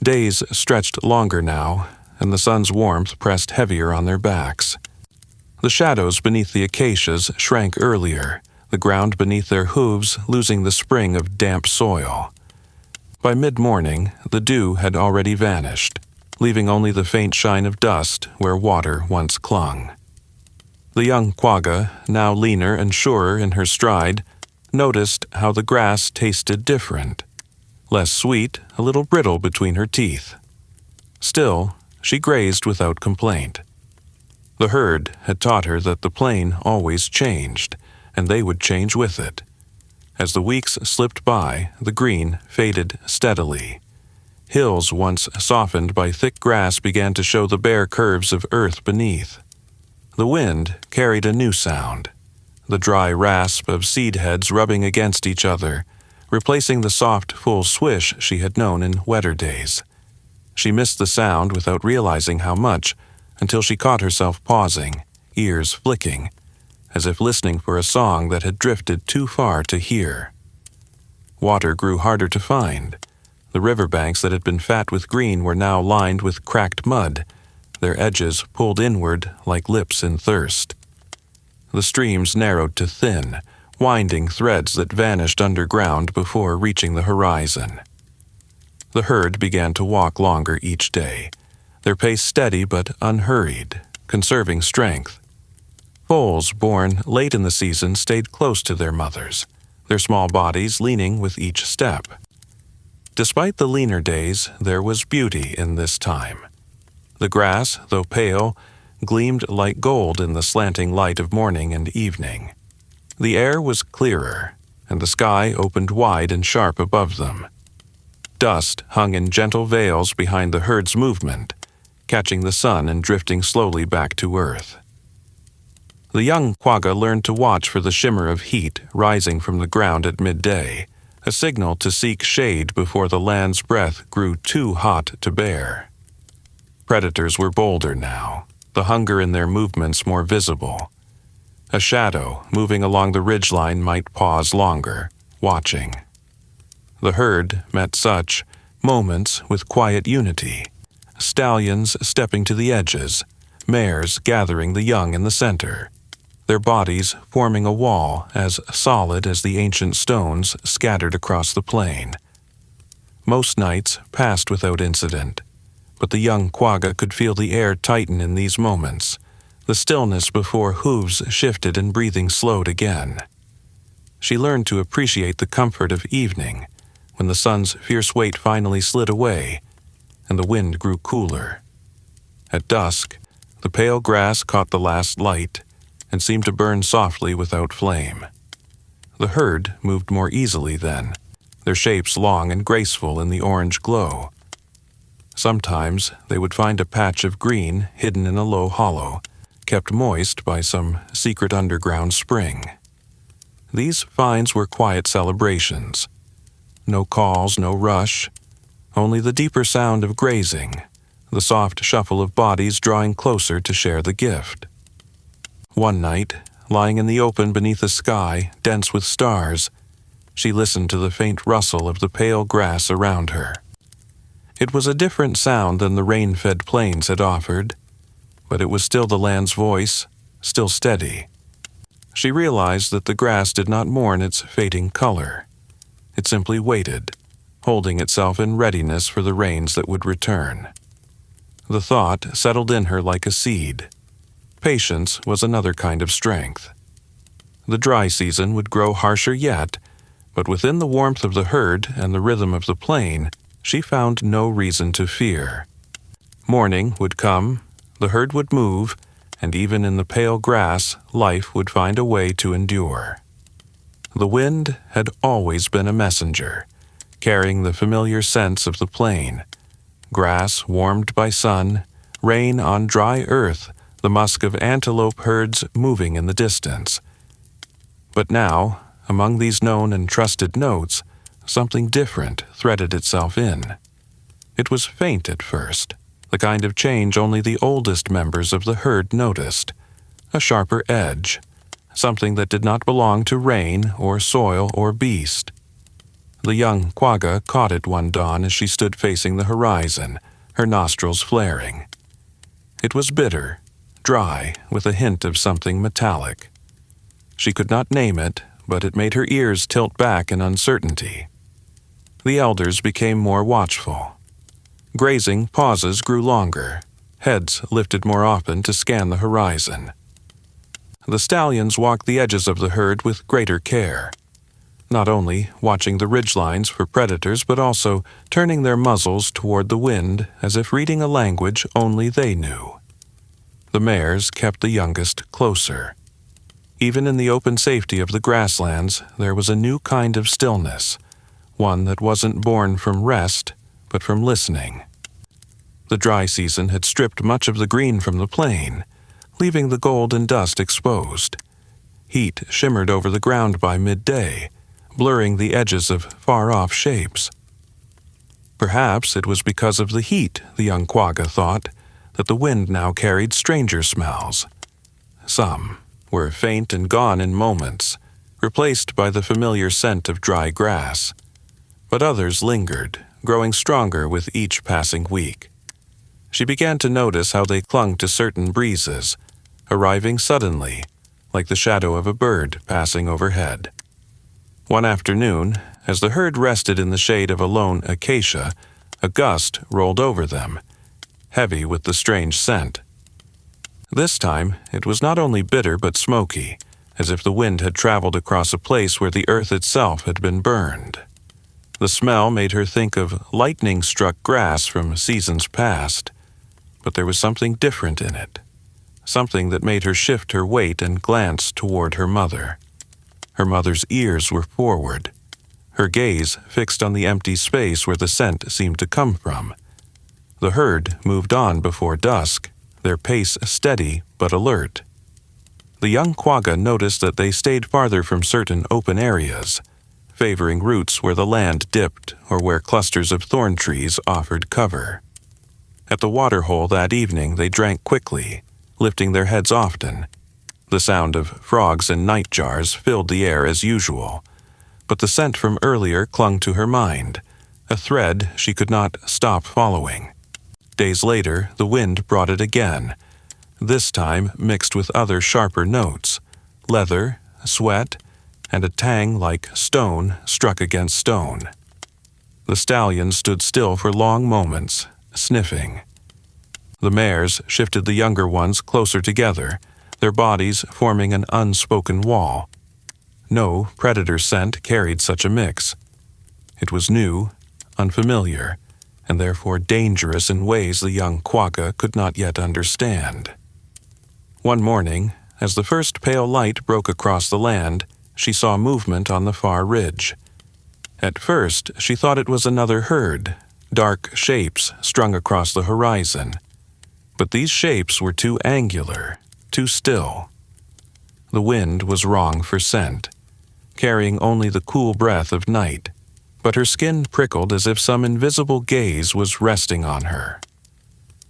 Days stretched longer now, and the sun's warmth pressed heavier on their backs. The shadows beneath the acacias shrank earlier, the ground beneath their hooves losing the spring of damp soil. By mid-morning, the dew had already vanished, leaving only the faint shine of dust where water once clung. The young Quagga, now leaner and surer in her stride, noticed how the grass tasted different, less sweet, a little brittle between her teeth. Still, she grazed without complaint. The herd had taught her that the plain always changed, and they would change with it. As the weeks slipped by, the green faded steadily. Hills once softened by thick grass began to show the bare curves of earth beneath. The wind carried a new sound, the dry rasp of seed heads rubbing against each other, replacing the soft, full swish she had known in wetter days. She missed the sound without realizing how much, until she caught herself pausing, ears flicking, as if listening for a song that had drifted too far to hear. Water grew harder to find. The riverbanks that had been fat with green were now lined with cracked mud, their edges pulled inward like lips in thirst. The streams narrowed to thin, winding threads that vanished underground before reaching the horizon. The herd began to walk longer each day, their pace steady but unhurried, conserving strength. Foals born late in the season stayed close to their mothers, their small bodies leaning with each step. Despite the leaner days, there was beauty in this time. The grass, though pale, gleamed like gold in the slanting light of morning and evening. The air was clearer, and the sky opened wide and sharp above them. Dust hung in gentle veils behind the herd's movement, catching the sun and drifting slowly back to earth. The young Quagga learned to watch for the shimmer of heat rising from the ground at midday, a signal to seek shade before the land's breath grew too hot to bear. Predators were bolder now, the hunger in their movements more visible. A shadow moving along the ridgeline might pause longer, watching. The herd met such moments with quiet unity, stallions stepping to the edges, mares gathering the young in the center, their bodies forming a wall as solid as the ancient stones scattered across the plain. Most nights passed without incident, but the young Quagga could feel the air tighten in these moments, the stillness before hooves shifted and breathing slowed again. She learned to appreciate the comfort of evening, when the sun's fierce weight finally slid away, and the wind grew cooler. At dusk, the pale grass caught the last light, and seemed to burn softly without flame. The herd moved more easily then, their shapes long and graceful in the orange glow. Sometimes they would find a patch of green hidden in a low hollow, kept moist by some secret underground spring. These finds were quiet celebrations. No calls, no rush, only the deeper sound of grazing, the soft shuffle of bodies drawing closer to share the gift. One night, lying in the open beneath a sky dense with stars, she listened to the faint rustle of the pale grass around her. It was a different sound than the rain-fed plains had offered, but it was still the land's voice, still steady. She realized that the grass did not mourn its fading color. It simply waited, holding itself in readiness for the rains that would return. The thought settled in her like a seed. Patience was another kind of strength. The dry season would grow harsher yet, but within the warmth of the herd and the rhythm of the plain, she found no reason to fear. Morning would come, the herd would move, and even in the pale grass, life would find a way to endure. The wind had always been a messenger, carrying the familiar scents of the plain. Grass warmed by sun, rain on dry earth, the musk of antelope herds moving in the distance. But now, among these known and trusted notes, something different threaded itself in. It was faint at first, the kind of change only the oldest members of the herd noticed, a sharper edge, something that did not belong to rain or soil or beast. The young Quagga caught it one dawn as she stood facing the horizon, her nostrils flaring. It was bitter, dry, with a hint of something metallic. She could not name it, but it made her ears tilt back in uncertainty. The elders became more watchful. Grazing pauses grew longer, heads lifted more often to scan the horizon. The stallions walked the edges of the herd with greater care, not only watching the ridgelines for predators but also turning their muzzles toward the wind as if reading a language only they knew. The mares kept the youngest closer. Even in the open safety of the grasslands, there was a new kind of stillness, one that wasn't born from rest, but from listening. The dry season had stripped much of the green from the plain, leaving the gold and dust exposed. Heat shimmered over the ground by midday, blurring the edges of far-off shapes. Perhaps it was because of the heat, the young Quagga thought, that the wind now carried stranger smells. Some were faint and gone in moments, replaced by the familiar scent of dry grass. But others lingered, growing stronger with each passing week. She began to notice how they clung to certain breezes, arriving suddenly, like the shadow of a bird passing overhead. One afternoon, as the herd rested in the shade of a lone acacia, a gust rolled over them, heavy with the strange scent. This time, it was not only bitter but smoky, as if the wind had traveled across a place where the earth itself had been burned. The smell made her think of lightning-struck grass from seasons past, but there was something different in it, something that made her shift her weight and glance toward her mother. Her mother's ears were forward, her gaze fixed on the empty space where the scent seemed to come from. The herd moved on before dusk, their pace steady but alert. The young Quagga noticed that they stayed farther from certain open areas, favoring routes where the land dipped or where clusters of thorn trees offered cover. At the waterhole that evening they drank quickly, lifting their heads often. The sound of frogs and nightjars filled the air as usual, but the scent from earlier clung to her mind, a thread she could not stop following. Days later, the wind brought it again, this time mixed with other sharper notes, leather, sweat, and a tang like stone struck against stone. The stallion stood still for long moments, sniffing. The mares shifted the younger ones closer together, their bodies forming an unspoken wall. No predator scent carried such a mix. It was new, unfamiliar, and therefore dangerous in ways the young Quagga could not yet understand. One morning, as the first pale light broke across the land, she saw movement on the far ridge. At first, she thought it was another herd, dark shapes strung across the horizon. But these shapes were too angular, too still. The wind was wrong for scent, carrying only the cool breath of night, but her skin prickled as if some invisible gaze was resting on her.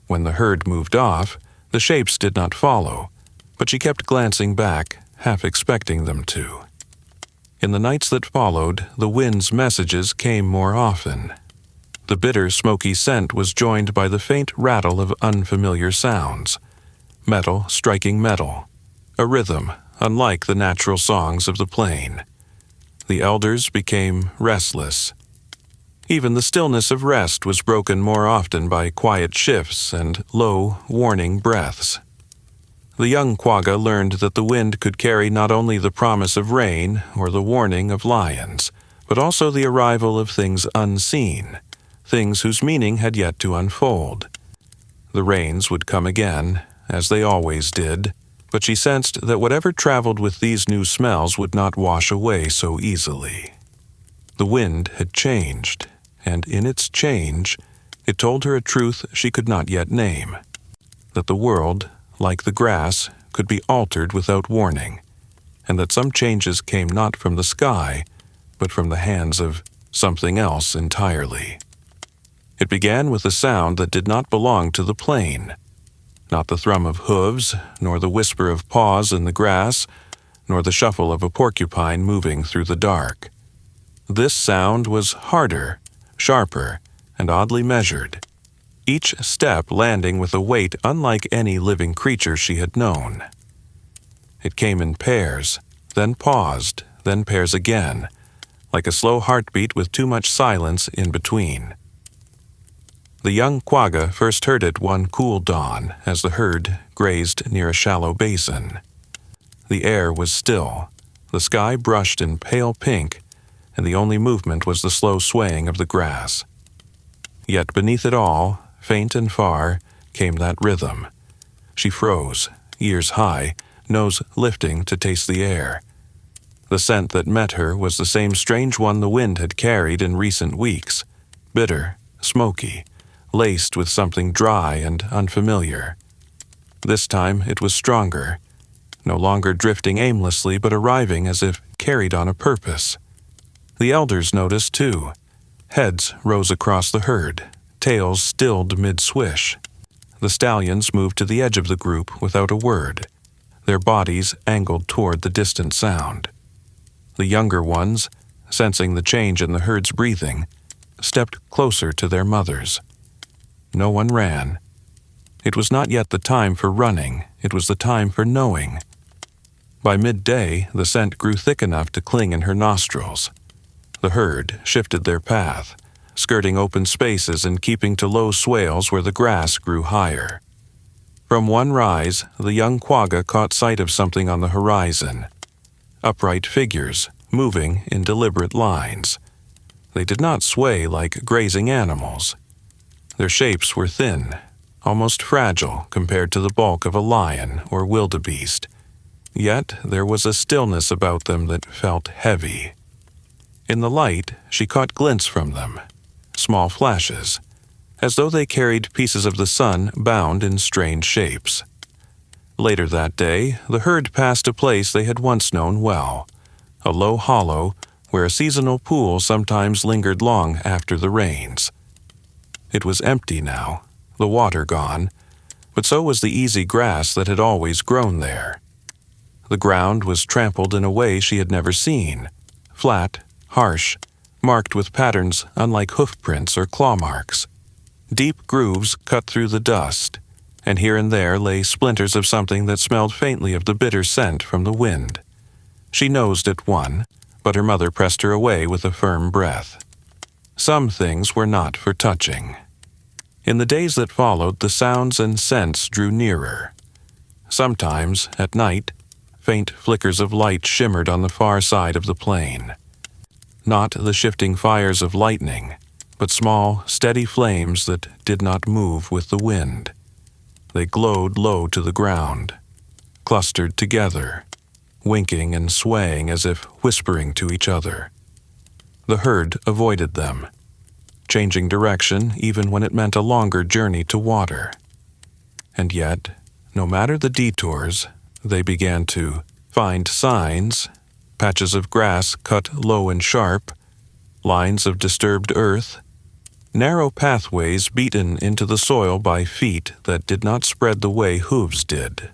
When the herd moved off, the shapes did not follow, but she kept glancing back, half expecting them to. In the nights that followed, the wind's messages came more often. The bitter, smoky scent was joined by the faint rattle of unfamiliar sounds, metal striking metal, a rhythm unlike the natural songs of the plain. The elders became restless. Even the stillness of rest was broken more often by quiet shifts and low, warning breaths. The young Quagga learned that the wind could carry not only the promise of rain or the warning of lions, but also the arrival of things unseen, things whose meaning had yet to unfold. The rains would come again, as they always did, but she sensed that whatever traveled with these new smells would not wash away so easily. The wind had changed, and in its change, it told her a truth she could not yet name, that the world, like the grass, could be altered without warning, and that some changes came not from the sky, but from the hands of something else entirely. It began with a sound that did not belong to the plain, not the thrum of hooves, nor the whisper of paws in the grass, nor the shuffle of a porcupine moving through the dark. This sound was harder, sharper, and oddly measured, each step landing with a weight unlike any living creature she had known. It came in pairs, then paused, then pairs again, like a slow heartbeat with too much silence in between. The young Quagga first heard it one cool dawn as the herd grazed near a shallow basin. The air was still, the sky brushed in pale pink, and the only movement was the slow swaying of the grass. Yet beneath it all, faint and far, came that rhythm. She froze, ears high, nose lifting to taste the air. The scent that met her was the same strange one the wind had carried in recent weeks, bitter, smoky, laced with something dry and unfamiliar. This time it was stronger, no longer drifting aimlessly but arriving as if carried on a purpose. The elders noticed too. Heads rose across the herd, tails stilled mid-swish. The stallions moved to the edge of the group without a word, their bodies angled toward the distant sound. The younger ones, sensing the change in the herd's breathing, stepped closer to their mothers. No one ran. It was not yet the time for running, it was the time for knowing. By midday, the scent grew thick enough to cling in her nostrils. The herd shifted their path, skirting open spaces and keeping to low swales where the grass grew higher. From one rise, the young Quagga caught sight of something on the horizon. Upright figures, moving in deliberate lines. They did not sway like grazing animals. Their shapes were thin, almost fragile compared to the bulk of a lion or wildebeest. Yet there was a stillness about them that felt heavy. In the light, she caught glints from them, small flashes, as though they carried pieces of the sun bound in strange shapes. Later that day, the herd passed a place they had once known well, a low hollow where a seasonal pool sometimes lingered long after the rains. It was empty now, the water gone, but so was the easy grass that had always grown there. The ground was trampled in a way she had never seen, flat, harsh, marked with patterns unlike hoof prints or claw marks. Deep grooves cut through the dust, and here and there lay splinters of something that smelled faintly of the bitter scent from the wind. She nosed at one, but her mother pressed her away with a firm breath. Some things were not for touching. In the days that followed, the sounds and scents drew nearer. Sometimes, at night, faint flickers of light shimmered on the far side of the plain. Not the shifting fires of lightning, but small, steady flames that did not move with the wind. They glowed low to the ground, clustered together, winking and swaying as if whispering to each other. The herd avoided them, changing direction even when it meant a longer journey to water. And yet, no matter the detours, they began to find signs, patches of grass cut low and sharp, lines of disturbed earth, narrow pathways beaten into the soil by feet that did not spread the way hooves did.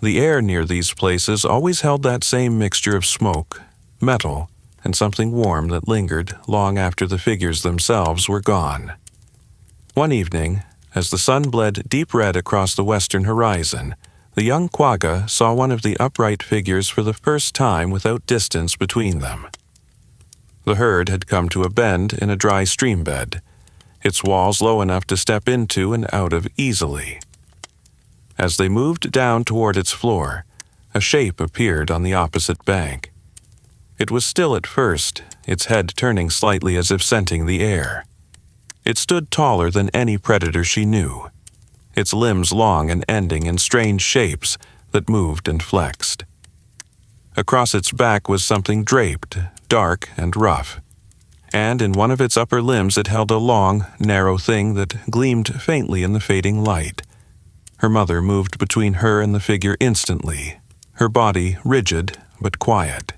The air near these places always held that same mixture of smoke, metal, and something warm that lingered long after the figures themselves were gone. One evening, as the sun bled deep red across the western horizon, the young Quagga saw one of the upright figures for the first time without distance between them. The herd had come to a bend in a dry stream bed, its walls low enough to step into and out of easily. As they moved down toward its floor, a shape appeared on the opposite bank. It was still at first, its head turning slightly as if scenting the air. It stood taller than any predator she knew, its limbs long and ending in strange shapes that moved and flexed. Across its back was something draped, dark and rough, and in one of its upper limbs it held a long, narrow thing that gleamed faintly in the fading light. Her mother moved between her and the figure instantly, her body rigid but quiet.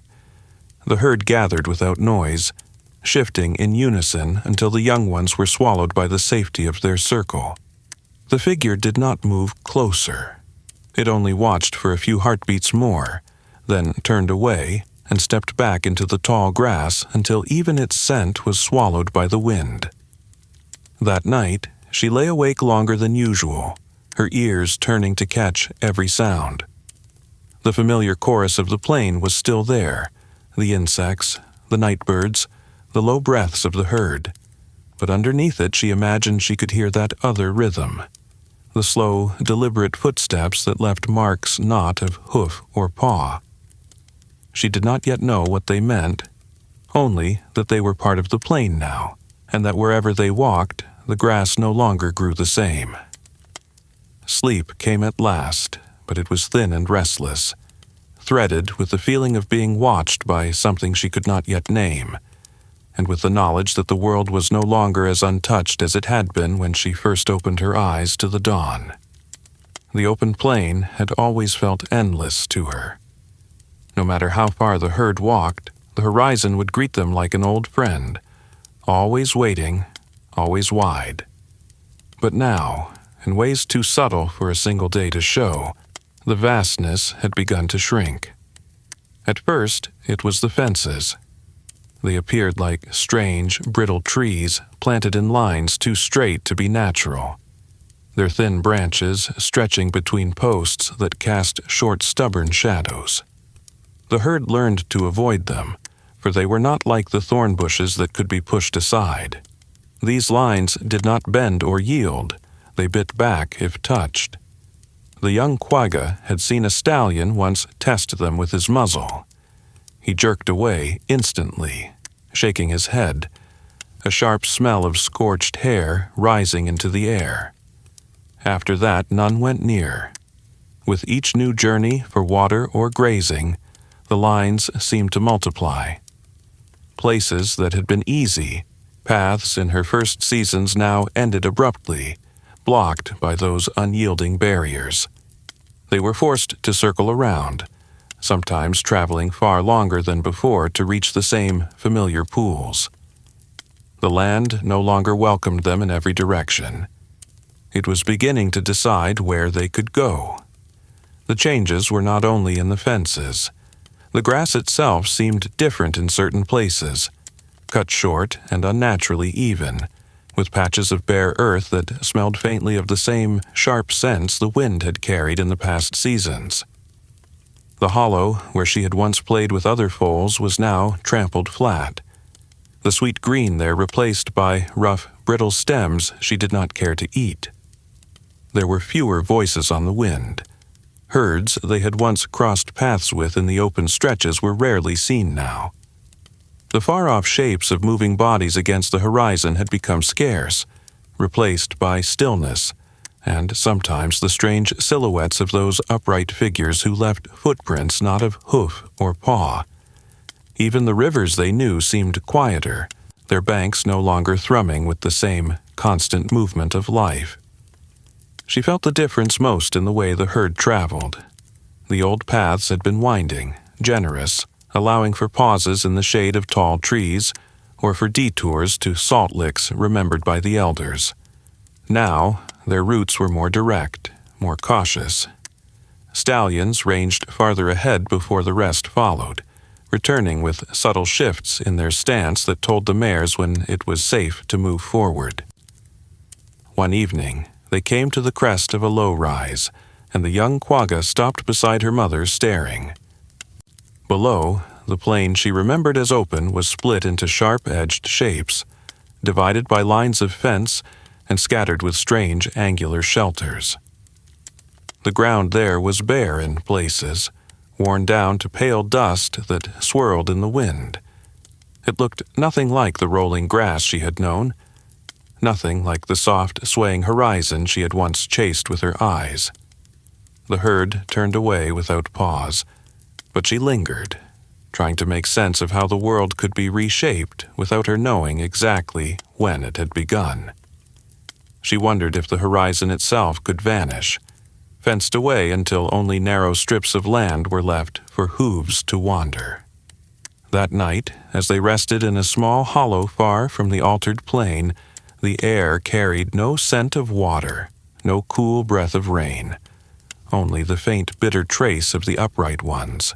The herd gathered without noise, shifting in unison until the young ones were swallowed by the safety of their circle. The figure did not move closer. It only watched for a few heartbeats more, then turned away and stepped back into the tall grass until even its scent was swallowed by the wind. That night, she lay awake longer than usual, her ears turning to catch every sound. The familiar chorus of the plain was still there, the insects, the night birds, the low breaths of the herd, but underneath it she imagined she could hear that other rhythm, the slow, deliberate footsteps that left marks not of hoof or paw. She did not yet know what they meant, only that they were part of the plain now, and that wherever they walked, the grass no longer grew the same. Sleep came at last, but it was thin and restless, threaded with the feeling of being watched by something she could not yet name, and with the knowledge that the world was no longer as untouched as it had been when she first opened her eyes to the dawn. The open plain had always felt endless to her. No matter how far the herd walked, the horizon would greet them like an old friend, always waiting, always wide. But now, in ways too subtle for a single day to show, the vastness had begun to shrink. At first, it was the fences. They appeared like strange, brittle trees planted in lines too straight to be natural, their thin branches stretching between posts that cast short, stubborn shadows. The herd learned to avoid them, for they were not like the thorn bushes that could be pushed aside. These lines did not bend or yield, they bit back if touched. The young Quagga had seen a stallion once test them with his muzzle. He jerked away instantly, shaking his head, a sharp smell of scorched hair rising into the air. After that, none went near. With each new journey for water or grazing, the lines seemed to multiply. Places that had been easy, paths in her first seasons now ended abruptly, blocked by those unyielding barriers. They were forced to circle around, sometimes traveling far longer than before to reach the same familiar pools. The land no longer welcomed them in every direction. It was beginning to decide where they could go. The changes were not only in the fences. The grass itself seemed different in certain places, cut short and unnaturally even, with patches of bare earth that smelled faintly of the same sharp scents the wind had carried in the past seasons. The hollow, where she had once played with other foals, was now trampled flat, the sweet green there replaced by rough, brittle stems she did not care to eat. There were fewer voices on the wind. Herds they had once crossed paths with in the open stretches were rarely seen now. The far-off shapes of moving bodies against the horizon had become scarce, replaced by stillness, and sometimes the strange silhouettes of those upright figures who left footprints not of hoof or paw. Even the rivers they knew seemed quieter, their banks no longer thrumming with the same constant movement of life. She felt the difference most in the way the herd traveled. The old paths had been winding, generous, allowing for pauses in the shade of tall trees, or for detours to salt licks remembered by the elders. Now, their routes were more direct, more cautious. Stallions ranged farther ahead before the rest followed, returning with subtle shifts in their stance that told the mares when it was safe to move forward. One evening, they came to the crest of a low rise, and the young Quagga stopped beside her mother, staring. Below, the plain she remembered as open was split into sharp-edged shapes, divided by lines of fence and scattered with strange angular shelters. The ground there was bare in places, worn down to pale dust that swirled in the wind. It looked nothing like the rolling grass she had known, nothing like the soft, swaying horizon she had once chased with her eyes. The herd turned away without pause, but she lingered, trying to make sense of how the world could be reshaped without her knowing exactly when it had begun. She wondered if the horizon itself could vanish, fenced away until only narrow strips of land were left for hooves to wander. That night, as they rested in a small hollow far from the altered plain, the air carried no scent of water, no cool breath of rain, only the faint bitter trace of the upright ones.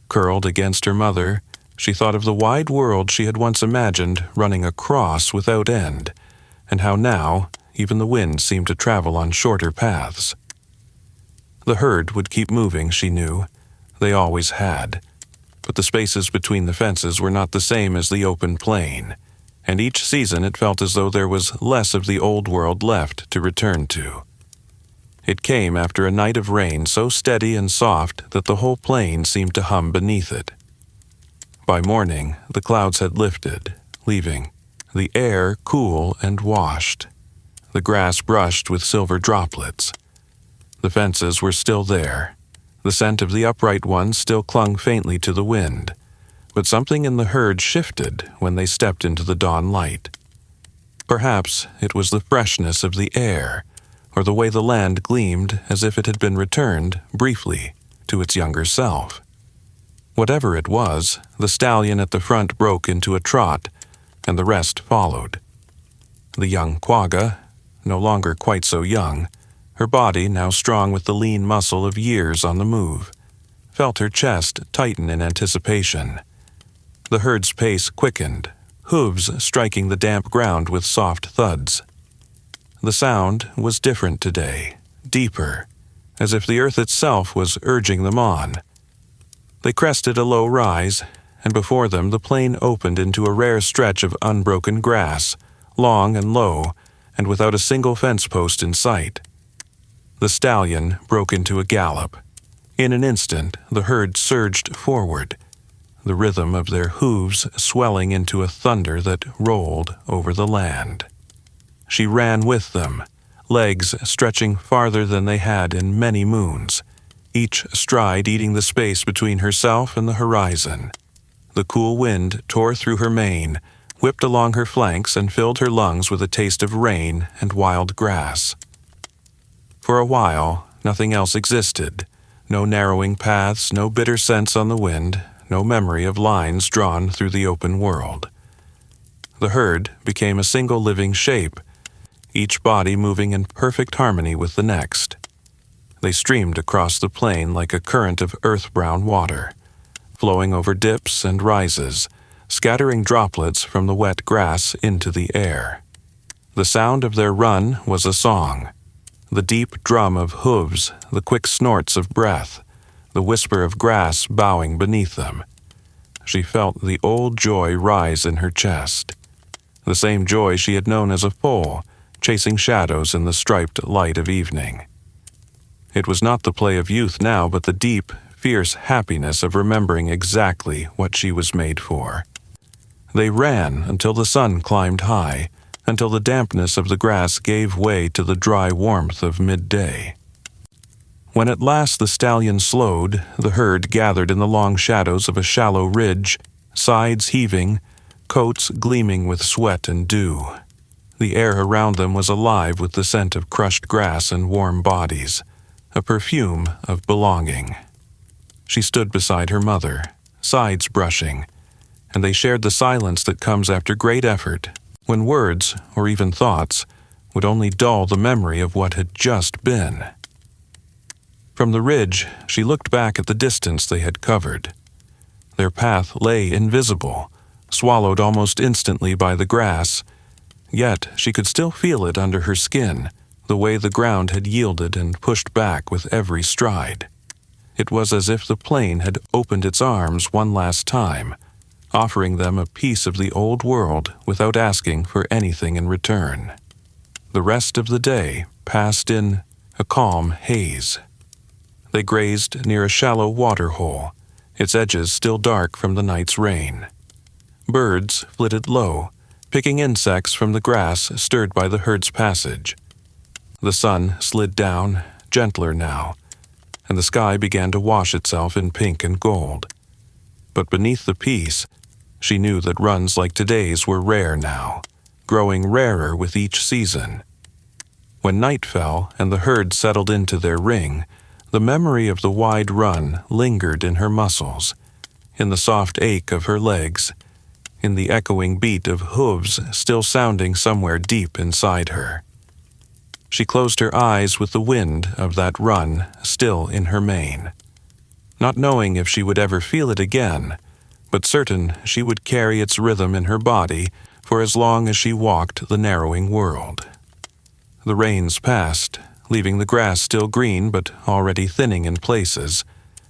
Curled against her mother, she thought of the wide world she had once imagined running across without end, and how now even the wind seemed to travel on shorter paths. The herd would keep moving, she knew. They always had. But the spaces between the fences were not the same as the open plain, and each season it felt as though there was less of the old world left to return to. It came after a night of rain so steady and soft that the whole plain seemed to hum beneath it. By morning, the clouds had lifted, leaving the air cool and washed, the grass brushed with silver droplets. The fences were still there. The scent of the upright ones still clung faintly to the wind, but something in the herd shifted when they stepped into the dawn light. Perhaps it was the freshness of the air, or the way the land gleamed as if it had been returned, briefly, to its younger self. Whatever it was, the stallion at the front broke into a trot, and the rest followed. The young Quagga, no longer quite so young, her body now strong with the lean muscle of years on the move, felt her chest tighten in anticipation. The herd's pace quickened, hooves striking the damp ground with soft thuds. The sound was different today, deeper, as if the earth itself was urging them on. They crested a low rise, and before them the plain opened into a rare stretch of unbroken grass, long and low, and without a single fence post in sight. The stallion broke into a gallop. In an instant, the herd surged forward, the rhythm of their hooves swelling into a thunder that rolled over the land. She ran with them, legs stretching farther than they had in many moons, each stride eating the space between herself and the horizon. The cool wind tore through her mane, whipped along her flanks, and filled her lungs with a taste of rain and wild grass. For a while, nothing else existed. No narrowing paths, no bitter scents on the wind, no memory of lines drawn through the open world. The herd became a single living shape, each body moving in perfect harmony with the next. They streamed across the plain like a current of earth-brown water, flowing over dips and rises, scattering droplets from the wet grass into the air. The sound of their run was a song. The deep drum of hooves, the quick snorts of breath, the whisper of grass bowing beneath them. She felt the old joy rise in her chest. The same joy she had known as a foal, chasing shadows in the striped light of evening. It was not the play of youth now, but the deep, fierce happiness of remembering exactly what she was made for. They ran until the sun climbed high, until the dampness of the grass gave way to the dry warmth of midday. When at last the stallion slowed, the herd gathered in the long shadows of a shallow ridge, sides heaving, coats gleaming with sweat and dew. The air around them was alive with the scent of crushed grass and warm bodies, a perfume of belonging. She stood beside her mother, sides brushing, and they shared the silence that comes after great effort, when words, or even thoughts, would only dull the memory of what had just been. From the ridge, she looked back at the distance they had covered. Their path lay invisible, swallowed almost instantly by the grass, yet she could still feel it under her skin, the way the ground had yielded and pushed back with every stride. It was as if the plain had opened its arms one last time, offering them a piece of the old world without asking for anything in return. The rest of the day passed in a calm haze. They grazed near a shallow water hole, its edges still dark from the night's rain. Birds flitted low, picking insects from the grass stirred by the herd's passage. The sun slid down, gentler now, and the sky began to wash itself in pink and gold. But beneath the peace, she knew that runs like today's were rare now, growing rarer with each season. When night fell and the herd settled into their ring, the memory of the wide run lingered in her muscles, in the soft ache of her legs, in the echoing beat of hooves still sounding somewhere deep inside her. She closed her eyes with the wind of that run still in her mane, not knowing if she would ever feel it again, but certain she would carry its rhythm in her body for as long as she walked the narrowing world. The rains passed, leaving the grass still green but already thinning in places,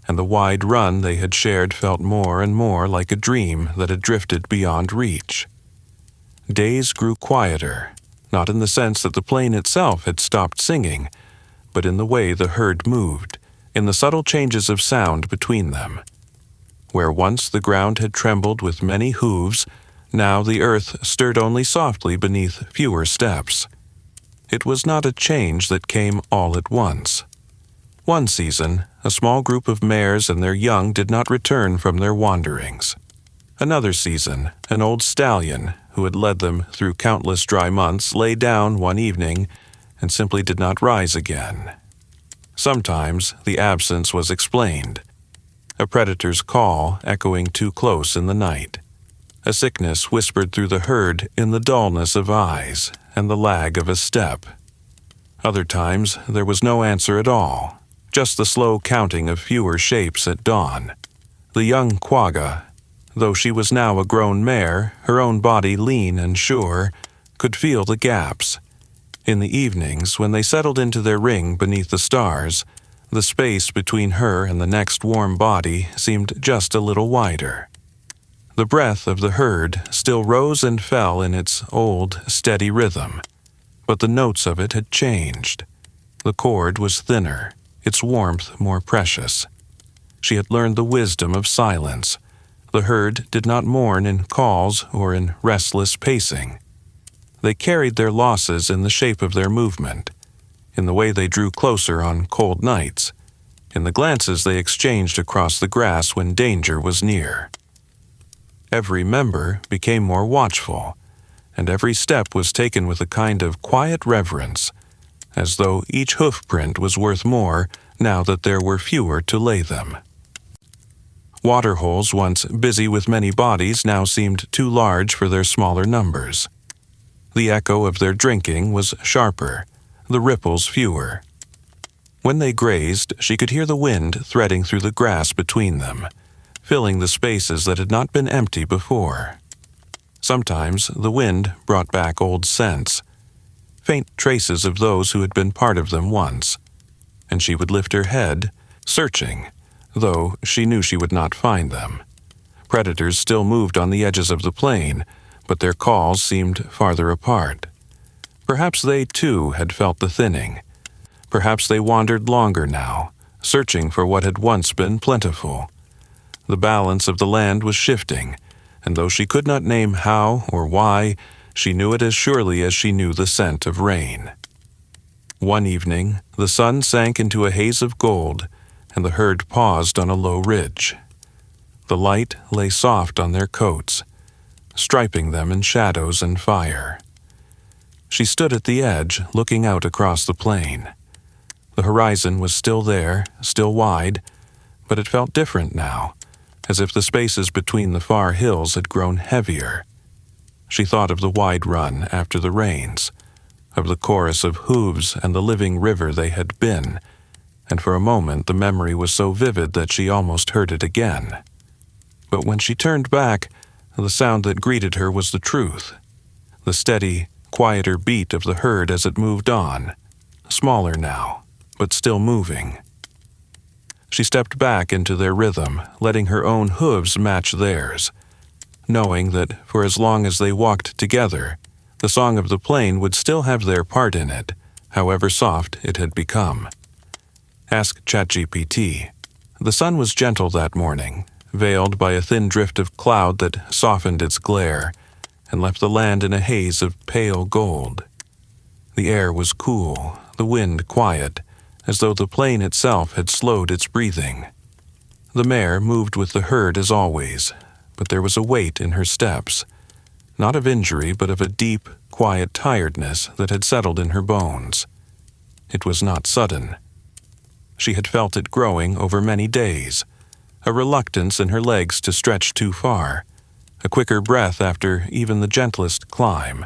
and the wide run they had shared felt more and more like a dream that had drifted beyond reach. Days grew quieter, not in the sense that the plain itself had stopped singing, but in the way the herd moved, in the subtle changes of sound between them. Where once the ground had trembled with many hooves, now the earth stirred only softly beneath fewer steps. It was not a change that came all at once. One season, a small group of mares and their young did not return from their wanderings. Another season, an old stallion, who had led them through countless dry months, lay down one evening and simply did not rise again. Sometimes the absence was explained. A predator's call echoing too close in the night. A sickness whispered through the herd in the dullness of eyes and the lag of a step. Other times there was no answer at all, just the slow counting of fewer shapes at dawn. The young Quagga, though she was now a grown mare, her own body lean and sure, could feel the gaps. In the evenings, when they settled into their ring beneath the stars, the space between her and the next warm body seemed just a little wider. The breath of the herd still rose and fell in its old, steady rhythm, but the notes of it had changed. The chord was thinner, its warmth more precious. She had learned the wisdom of silence. The herd did not mourn in calls or in restless pacing. They carried their losses in the shape of their movement, in the way they drew closer on cold nights, in the glances they exchanged across the grass when danger was near. Every member became more watchful, and every step was taken with a kind of quiet reverence, as though each hoofprint was worth more now that there were fewer to lay them. Waterholes once busy with many bodies now seemed too large for their smaller numbers. The echo of their drinking was sharper, the ripples fewer. When they grazed, she could hear the wind threading through the grass between them, filling the spaces that had not been empty before. Sometimes the wind brought back old scents, faint traces of those who had been part of them once, and she would lift her head, searching, though she knew she would not find them. Predators still moved on the edges of the plain, but their calls seemed farther apart. Perhaps they, too, had felt the thinning. Perhaps they wandered longer now, searching for what had once been plentiful. The balance of the land was shifting, and though she could not name how or why, she knew it as surely as she knew the scent of rain. One evening, the sun sank into a haze of gold, and the herd paused on a low ridge. The light lay soft on their coats, striping them in shadows and fire. She stood at the edge, looking out across the plain. The horizon was still there, still wide, but it felt different now, as if the spaces between the far hills had grown heavier. She thought of the wide run after the rains, of the chorus of hooves and the living river they had been, and for a moment the memory was so vivid that she almost heard it again. But when she turned back, the sound that greeted her was the truth, the steady, quieter beat of the herd as it moved on, smaller now, but still moving. She stepped back into their rhythm, letting her own hooves match theirs, knowing that for as long as they walked together, the song of the plain would still have their part in it, however soft it had become. Ask ChatGPT. The sun was gentle that morning, veiled by a thin drift of cloud that softened its glare and left the land in a haze of pale gold. The air was cool, the wind quiet, as though the plain itself had slowed its breathing. The mare moved with the herd as always, but there was a weight in her steps, not of injury but of a deep, quiet tiredness that had settled in her bones. It was not sudden. She had felt it growing over many days, a reluctance in her legs to stretch too far, a quicker breath after even the gentlest climb,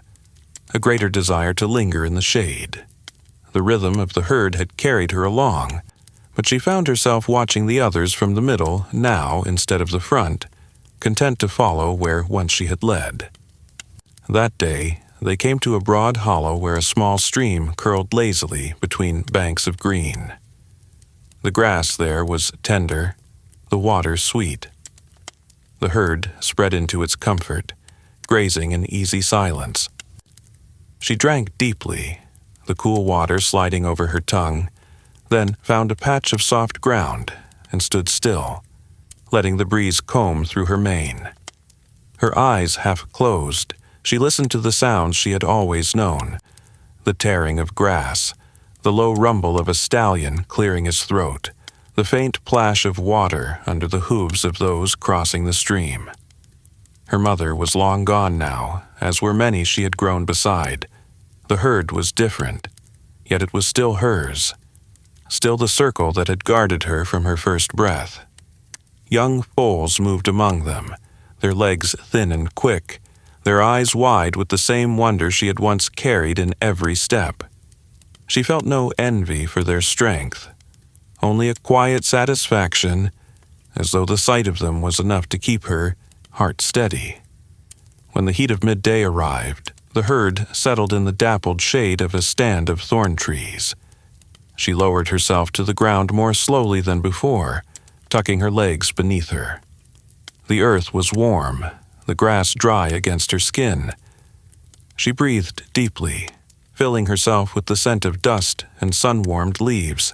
a greater desire to linger in the shade. The rhythm of the herd had carried her along, but she found herself watching the others from the middle now instead of the front, content to follow where once she had led. That day, they came to a broad hollow where a small stream curled lazily between banks of green. The grass there was tender, the water sweet. The herd spread into its comfort, grazing in easy silence. She drank deeply, the cool water sliding over her tongue, then found a patch of soft ground and stood still, letting the breeze comb through her mane. Her eyes half closed, she listened to the sounds she had always known, the tearing of grass, the low rumble of a stallion clearing his throat, the faint plash of water under the hooves of those crossing the stream. Her mother was long gone now, as were many she had grown beside. The herd was different, yet it was still hers, still the circle that had guarded her from her first breath. Young foals moved among them, their legs thin and quick, their eyes wide with the same wonder she had once carried in every step. She felt no envy for their strength, only a quiet satisfaction, as though the sight of them was enough to keep her heart steady. When the heat of midday arrived, the herd settled in the dappled shade of a stand of thorn trees. She lowered herself to the ground more slowly than before, tucking her legs beneath her. The earth was warm, the grass dry against her skin. She breathed deeply, filling herself with the scent of dust and sun-warmed leaves.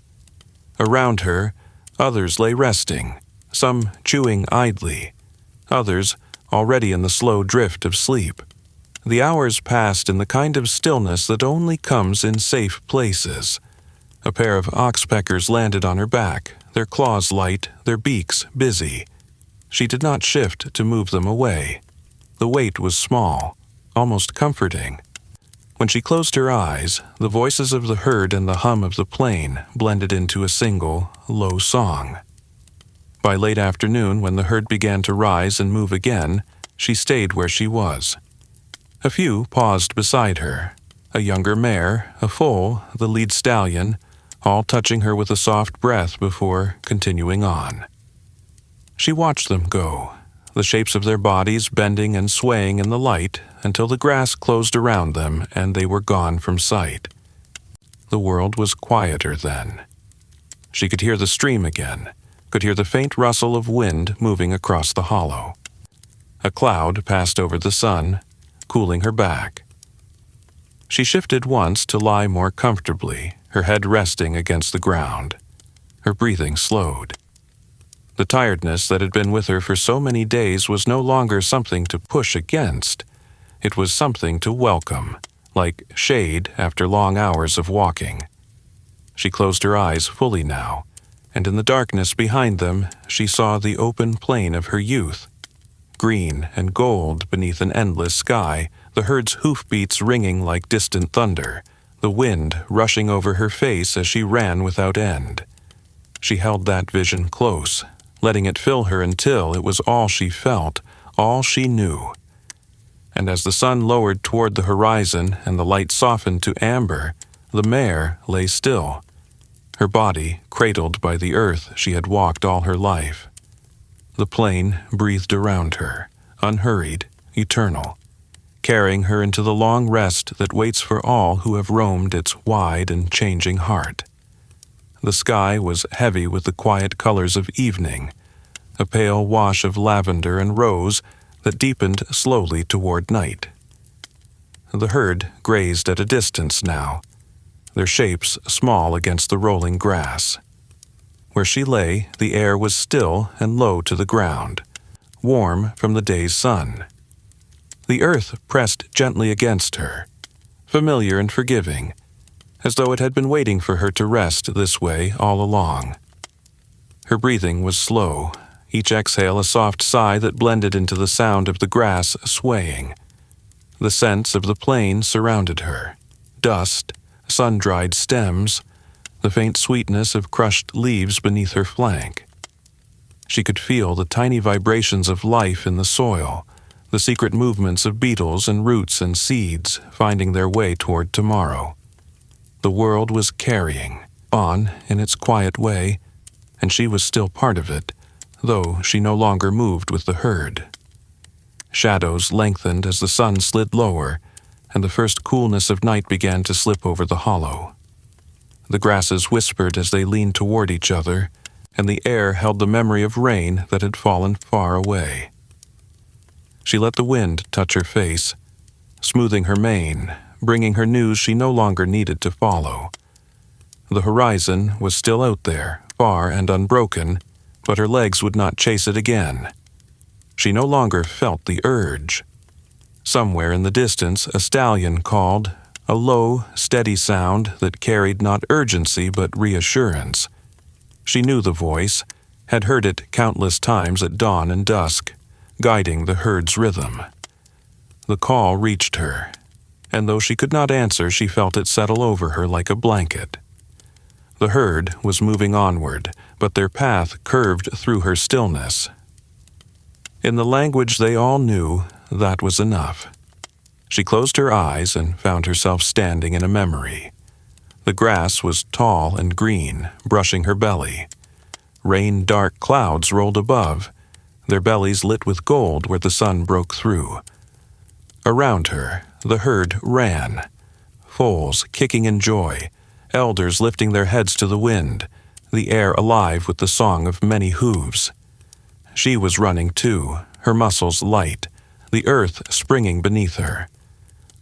Around her, others lay resting, some chewing idly, others already in the slow drift of sleep. The hours passed in the kind of stillness that only comes in safe places. A pair of oxpeckers landed on her back, their claws light, their beaks busy. She did not shift to move them away. The weight was small, almost comforting. When she closed her eyes, the voices of the herd and the hum of the plain blended into a single, low song. By late afternoon, when the herd began to rise and move again, she stayed where she was. A few paused beside her, a younger mare, a foal, the lead stallion, all touching her with a soft breath before continuing on. She watched them go, the shapes of their bodies bending and swaying in the light until the grass closed around them and they were gone from sight. The world was quieter then. She could hear the stream again, could hear the faint rustle of wind moving across the hollow. A cloud passed over the sun, cooling her back. She shifted once to lie more comfortably, her head resting against the ground. Her breathing slowed. The tiredness that had been with her for so many days was no longer something to push against. It was something to welcome, like shade after long hours of walking. She closed her eyes fully now, and in the darkness behind them she saw the open plain of her youth. Green and gold beneath an endless sky, the herd's hoofbeats ringing like distant thunder, the wind rushing over her face as she ran without end. She held that vision close, letting it fill her until it was all she felt, all she knew. And as the sun lowered toward the horizon and the light softened to amber, the mare lay still, her body cradled by the earth she had walked all her life. The plain breathed around her, unhurried, eternal, carrying her into the long rest that waits for all who have roamed its wide and changing heart. The sky was heavy with the quiet colors of evening, a pale wash of lavender and rose that deepened slowly toward night. The herd grazed at a distance now, their shapes small against the rolling grass. Where she lay, the air was still and low to the ground, warm from the day's sun. The earth pressed gently against her, familiar and forgiving, as though it had been waiting for her to rest this way all along. Her breathing was slow, each exhale a soft sigh that blended into the sound of the grass swaying. The scents of the plain surrounded her, dust, sun-dried stems, the faint sweetness of crushed leaves beneath her flank. She could feel the tiny vibrations of life in the soil, the secret movements of beetles and roots and seeds finding their way toward tomorrow. The world was carrying on in its quiet way, and she was still part of it, though she no longer moved with the herd. Shadows lengthened as the sun slid lower, and the first coolness of night began to slip over the hollow. The grasses whispered as they leaned toward each other, and the air held the memory of rain that had fallen far away. She let the wind touch her face, smoothing her mane, bringing her news she no longer needed to follow. The horizon was still out there, far and unbroken, but her legs would not chase it again. She no longer felt the urge. Somewhere in the distance a stallion called, a low, steady sound that carried not urgency but reassurance. She knew the voice, had heard it countless times at dawn and dusk, guiding the herd's rhythm. The call reached her, and though she could not answer, she felt it settle over her like a blanket. The herd was moving onward, but their path curved through her stillness. In the language they all knew, that was enough. She closed her eyes and found herself standing in a memory. The grass was tall and green, brushing her belly. Rain-dark clouds rolled above, their bellies lit with gold where the sun broke through. Around her, the herd ran, foals kicking in joy, elders lifting their heads to the wind, the air alive with the song of many hooves. She was running too, her muscles light, the earth springing beneath her.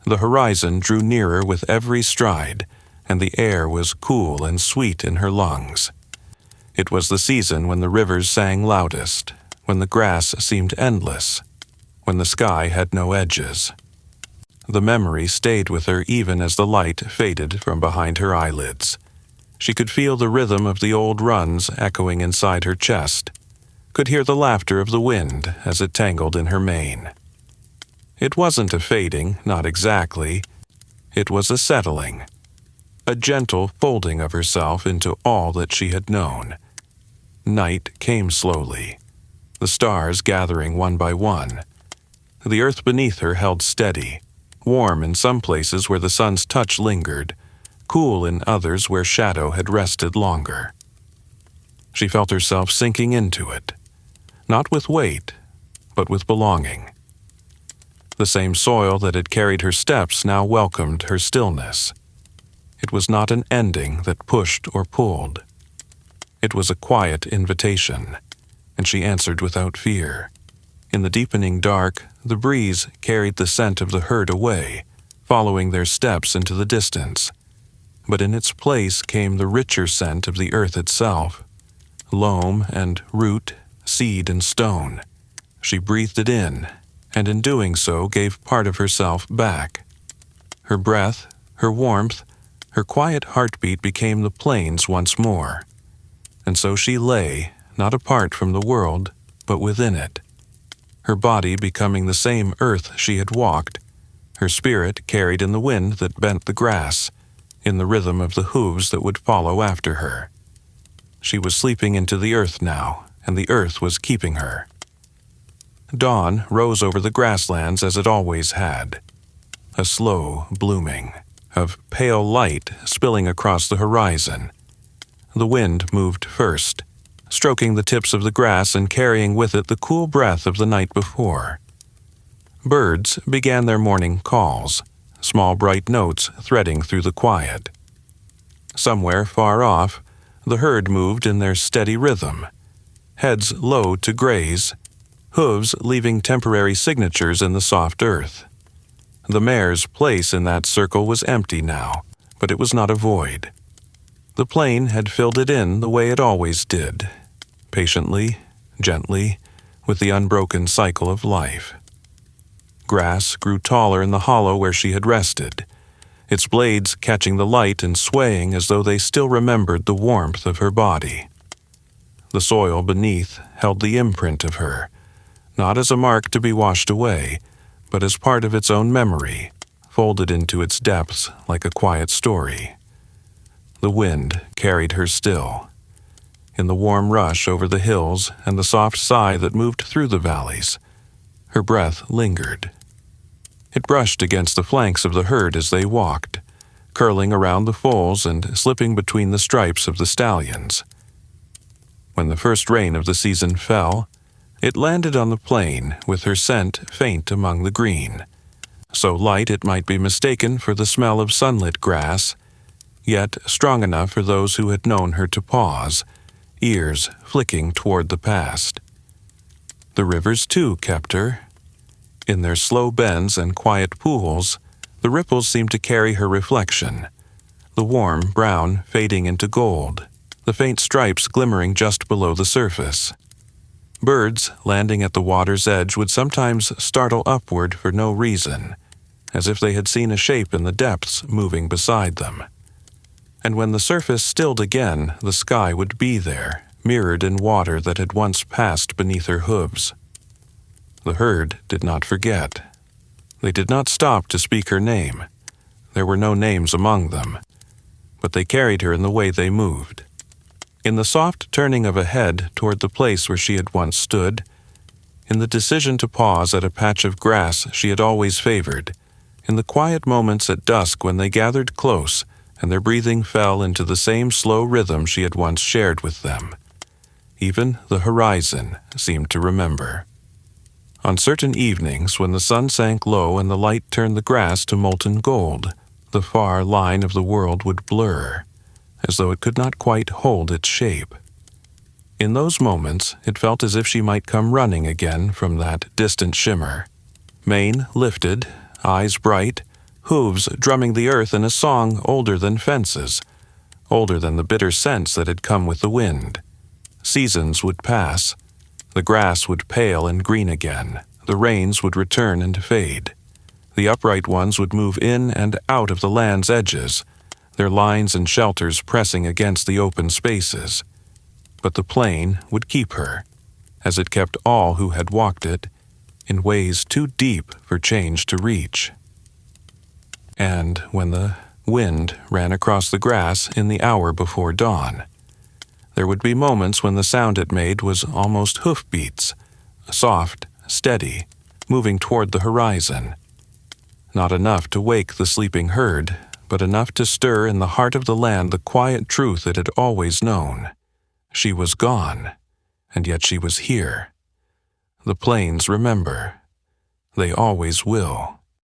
The horizon drew nearer with every stride, and the air was cool and sweet in her lungs. It was the season when the rivers sang loudest, when the grass seemed endless, when the sky had no edges. The memory stayed with her even as the light faded from behind her eyelids. She could feel the rhythm of the old runs echoing inside her chest, could hear the laughter of the wind as it tangled in her mane. It wasn't a fading, not exactly. It was a settling, a gentle folding of herself into all that she had known. Night came slowly, the stars gathering one by one. The earth beneath her held steady, warm in some places where the sun's touch lingered, cool in others where shadow had rested longer. She felt herself sinking into it, not with weight, but with belonging. The same soil that had carried her steps now welcomed her stillness. It was not an ending that pushed or pulled. It was a quiet invitation, and she answered without fear. In the deepening dark, the breeze carried the scent of the herd away, following their steps into the distance. But in its place came the richer scent of the earth itself, loam and root, seed and stone. She breathed it in, and in doing so gave part of herself back. Her breath, her warmth, her quiet heartbeat became the plains once more. And so she lay, not apart from the world, but within it. Her body becoming the same earth she had walked, her spirit carried in the wind that bent the grass, in the rhythm of the hooves that would follow after her. She was sleeping into the earth now, and the earth was keeping her. Dawn rose over the grasslands as it always had, a slow blooming, of pale light spilling across the horizon. The wind moved first, stroking the tips of the grass and carrying with it the cool breath of the night before. Birds began their morning calls, small bright notes threading through the quiet. Somewhere far off, the herd moved in their steady rhythm, heads low to graze, hooves leaving temporary signatures in the soft earth. The mare's place in that circle was empty now, but it was not a void. The plain had filled it in the way it always did, patiently, gently, with the unbroken cycle of life. Grass grew taller in the hollow where she had rested, its blades catching the light and swaying as though they still remembered the warmth of her body. The soil beneath held the imprint of her, not as a mark to be washed away, but as part of its own memory, folded into its depths like a quiet story. The wind carried her still. In the warm rush over the hills and the soft sigh that moved through the valleys, her breath lingered. It brushed against the flanks of the herd as they walked, curling around the foals and slipping between the stripes of the stallions. When the first rain of the season fell, it landed on the plain with her scent faint among the green, so light it might be mistaken for the smell of sunlit grass, yet strong enough for those who had known her to pause, ears flicking toward the past. The rivers, too, kept her. In their slow bends and quiet pools, the ripples seemed to carry her reflection, the warm brown fading into gold, the faint stripes glimmering just below the surface. Birds landing at the water's edge would sometimes startle upward for no reason, as if they had seen a shape in the depths moving beside them. And when the surface stilled again, the sky would be there, mirrored in water that had once passed beneath her hooves. The herd did not forget. They did not stop to speak her name. There were no names among them, but they carried her in the way they moved. In the soft turning of a head toward the place where she had once stood, in the decision to pause at a patch of grass she had always favored, in the quiet moments at dusk when they gathered close and their breathing fell into the same slow rhythm she had once shared with them. Even the horizon seemed to remember. On certain evenings, when the sun sank low and the light turned the grass to molten gold, the far line of the world would blur, as though it could not quite hold its shape. In those moments, it felt as if she might come running again from that distant shimmer. Mane lifted, eyes bright, hooves drumming the earth in a song older than fences, older than the bitter scents that had come with the wind. Seasons would pass. The grass would pale and green again. The rains would return and fade. The upright ones would move in and out of the land's edges, their lines and shelters pressing against the open spaces. But the plain would keep her, as it kept all who had walked it, in ways too deep for change to reach. And when the wind ran across the grass in the hour before dawn, there would be moments when the sound it made was almost hoofbeats, soft, steady, moving toward the horizon. Not enough to wake the sleeping herd, but enough to stir in the heart of the land the quiet truth it had always known. She was gone, and yet she was here. The plains remember. They always will.